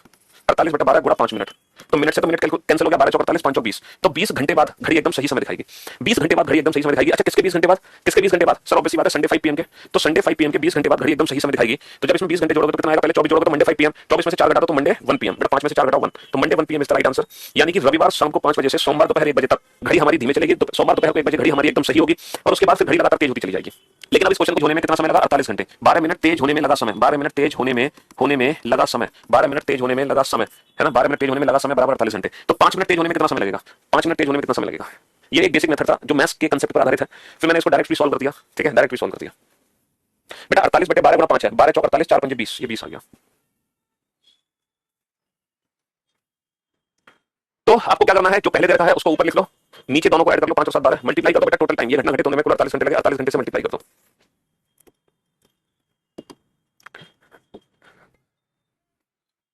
48 बटा 12 गुणा 5 मिनट, तो मिनट से तो मिनट कैंसिल हो गया, 12 48 5 20, तो 20 घंटे बाद घड़ी एकदम सही समय दिखाएगी, 20 घंटे बाद घड़ी एकदम सही समय दिखाएगी। अच्छा किसके 20 घंटे बाद, किसके 20 घंटे बाद सर, ऑब्वियसली बात है संडे 5 पीएम के, तो संडे 5 पीएम के 20 घंटे बाद घड़ी एकदम सही समय दिखाएगी। तो जब इसमें 20 घंटे जोड़ोगे तो कितना आएगा, पहले 24 जोड़ोगे तो मंडे 5 पीएम, 24 में से 4 घटा दो तो मंडे 1 पीएम, बट 5 में से 4 घटाओ 1, तो Monday 1 PM is the right answer. यानी कि रविवार शाम को 5 बजे से सोमवार दोपहर 1 बजे तक घड़ी हमारी धीमे चलेगी, सोमवार दोपहर को 1 बजे घड़ी हमारी एकदम सही होगी, और उसके बाद फिर घड़ी लगातार तेज होती चली जाएगी। लेकिन अब इस क्वेश्चन को होने में कितना समय लगा, 48 घंटे, 12 मिनट तेज होने में लगा समय, 12 मिनट तेज होने में लगा समय, 12 मिनट तेज होने में लगा समय, है ना, 12 मिनट तेज होने में लगा समय बराबर 48 घंटे। तो 5 मिनट तेज होने में कितना समय लगेगा, 5 मिनट तेज होने में कितना समय लगेगा। ये एक बेसिक मेथड था जो मैथ्स के कांसेप्ट पर आधारित है, फिर मैंने इसको डायरेक्ट भी सॉल्व कर दिया, ठीक है, डायरेक्ट भी सॉल्व कर दिया। बेटा 48 बटे 12 गुणा 5 है, 12 चौक 48 4 पंजे 20, ये 20 आ गया। तो आपको क्या करना है, जो पहले दे रखा है उसको ऊपर लिख लो, नीचे दोनों को ऐड कर लो, 5 और 7 12, मल्टीप्लाई कर दो बेटा, टोटल टाइम ये घटना घटित होने में कुल 48 घंटे लगे, 48 घंटे से मल्टीप्लाई कर दो।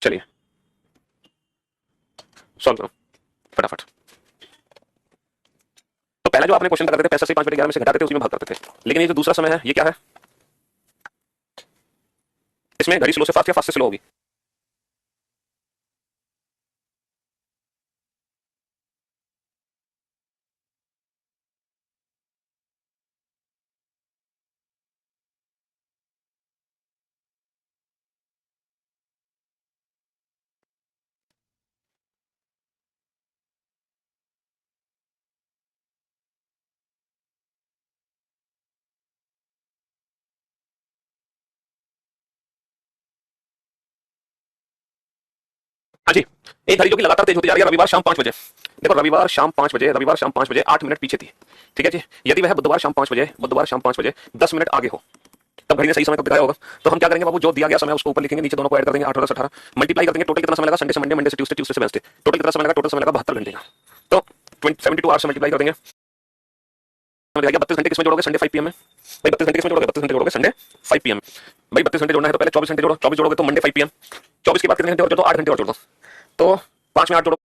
चलिए सॉल्व करो फटाफट। तो पहला जो आपने क्वेश्चन करते थे, 65 से 5 बटे 11 में से घटाते थे उसी में भाग करते थे, लेकिन ये जो दूसरा समय है ये क्या है, इसमें घड़ी स्लो से फास्ट या फास्ट से स्लो होगी, हाँ जी, एक घड़ी जो कि लगातार तेज होती जा रही है रविवार शाम 5 बजे। देखो रविवार शाम 5 बजे, रविवार शाम 5 बजे 8 मिनट पीछे थी। ठीक है जी, यदि वह बुधवार शाम 5 बजे, बुधवार शाम 5 बजे 10 मिनट आगे हो, तब घड़ी ने सही समय कब दिखाया होगा? तो हम क्या करेंगे बाबू, जो दिया गया समय उसको ऊपर लिखेंगे, नीचे दोनों को ऐड कर देंगे, 8 और 18 मल्टीप्लाई कर देंगे। टोटल कितना समय लगा? संडे से मंडे, मंडे से ट्यूसडे, ट्यूसडे से वेडनेसडे, टोटल कितना समय लगा? टोटल समय लगा 72 घंटे का। तो 72 आवर्स से मल्टीप्लाई कर देंगे, समझ आ गया? 32 घंटे किसमें जोड़ोगे? संडे 5 पीएम में। भाई 32 घंटे किसमें जोड़ोगे? 32 घंटे जोड़ोगे संडे 5 पीएम। भाई 32 घंटे जोड़ना है तो पहले 24 घंटे जोड़ो, 24 जोड़ोगे तो मंडे 5 पीएम। 24 के बाद कितने घंटे और जोड़ दो? 8 घंटे और जोड़ दो। तो 5 में 8 जोड़ो,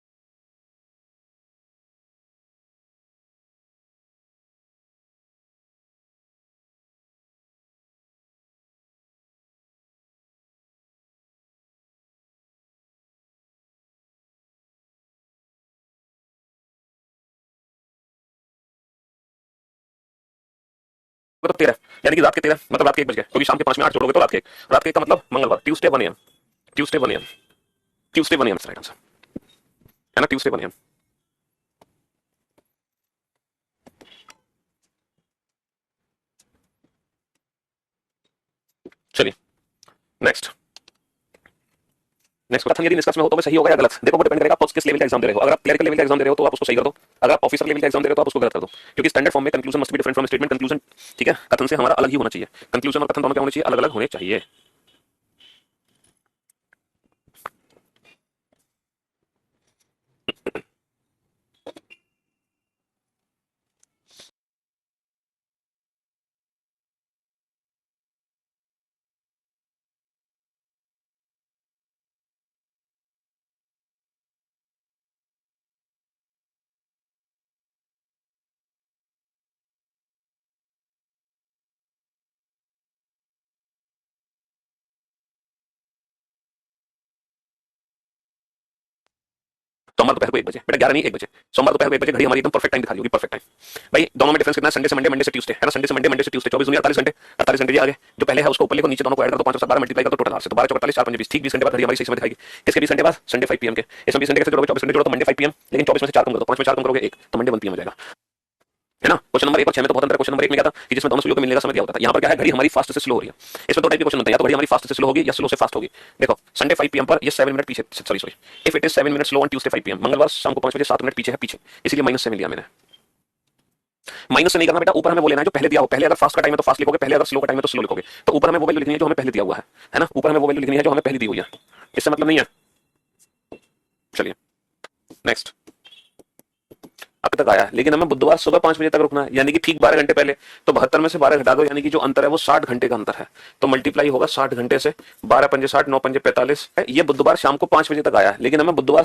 तो 13, यानी कि रात के 13 मतलब रात के 1 बज गए, क्योंकि शाम के 5 में 8 जोड़ोगे तो रात के 1, रात के 1 का मतलब मंगलवार, Tuesday 1 AM, Tuesday 1 AM, Tuesday 1 AM right answer है ना, ट्यूसडे 1 AM। चलिए नेक्स्ट, नेक्स्ट कथन यदि निष्कर्ष में हो तो वह सही होगा या गलत? देखो वो डिपेंड करेगा आप किस लेवल का एग्जाम दे रहे हो। अगर आप क्लरिकल लेवल का एग्जाम दे रहे हो तो आप उसको सही कर दो, अगर आप ऑफिसर लेवल का एग्जाम दे रहे हो तो आप उसको गलत कर दो, क्योंकि स्टैंडर्ड फॉर्म में conclusion must be different from statement. Conclusion ठीक है, कथन से हमारा अलग ही होना चाहिए। कंक्लूजन और कथन दोनों क्या होने चाहिए? अलग अलग होने चाहिए। सोमवार दोपहर को 1 बजे, बेटा 11 नहीं 1 बजे, सोमवार दोपहर को 1 बजे घड़ी हमारी एकदम परफेक्ट टाइम दिखा रही होगी, परफेक्ट टाइम। भाई दोनों में डिफरेंस कितना है? संडे से मंडे, मंडे से ट्यूसडे है ना, संडे से मंडे, मंडे से ट्यूसडे, 24 दूनी 48 घंटे, 48 घंटे ये आगे जो पहले है उसको ऊपर लिखो, नीचे दोनों को ऐड कर दो, 5 और 7 12 मल्टीप्लाई कर दो, टोटल 8 से तो 12 48 4 5 20, ठीक 20 घंटे बाद घड़ी हमारी सही समय दिखाएगी। किसके 20 घंटे बाद? संडे 5 पीएम के। इसमें 20 घंटे कैसे जोड़ोगे? 24 घंटे जोड़ो तो मंडे 5 पीएम, लेकिन 24 में से 4 कम कर दो, 5 में 4 कम करोगे 1 तो मंडे 1 पीएम हो जाएगा, है ना। क्वेश्चन नंबर 1 और 6 में तो बहुत अंतर है। क्वेश्चन नंबर 1 में क्या था कि जिसमें दोनों सुइयों को मिलने का समय दिया होता था, यहाँ पर क्या है? घड़ी हमारी फास्ट से स्लो हो रही है। इसमें दो टाइप के क्वेश्चन बनते हैं, या तो घड़ी हमारी फास्ट से स्लो होगी या स्लो से फास्ट होगी। देखो संडे 5 पीएम पर ये 7 मिनट पीछे, sorry if it is 7 minute slow on Tuesday 5 PM, मंगलवार शाम को 5 बजे 7 मिनट पीछे है, पीछे, इसलिए -7 लिया मैंने। माइनस से नहीं करना बेटा, ऊपर हमें वो लेना है जो पहले दिया हो। पहले अगर फास्ट का टाइम है तो फास्ट लिखोगे, पहले अगर स्लो का टाइम है तो स्लो लिखोगे। तो ऊपर हमें वो वैल्यू लिखनी है जो हमें पहले दिया हुआ है ना, ऊपर हमें वो वैल्यू लिखनी है जो हमें पहले दी हुई है, इससे मतलब नहीं है। चलिए नेक्स्ट, अब तक आया, लेकिन हमें बुधवार सुबह 5 बजे तक रुकना है, यानी कि ठीक 12 घंटे पहले। तो 72 में से 12 घटा दो, यानी कि जो अंतर है वो 60 घंटे का अंतर है। तो मल्टीप्लाई होगा 60 घंटे से, 12 पंजे 60, 9 पंजे 45 है। ये बुधवार शाम को 5 बजे तक आया, लेकिन हमें बुधवार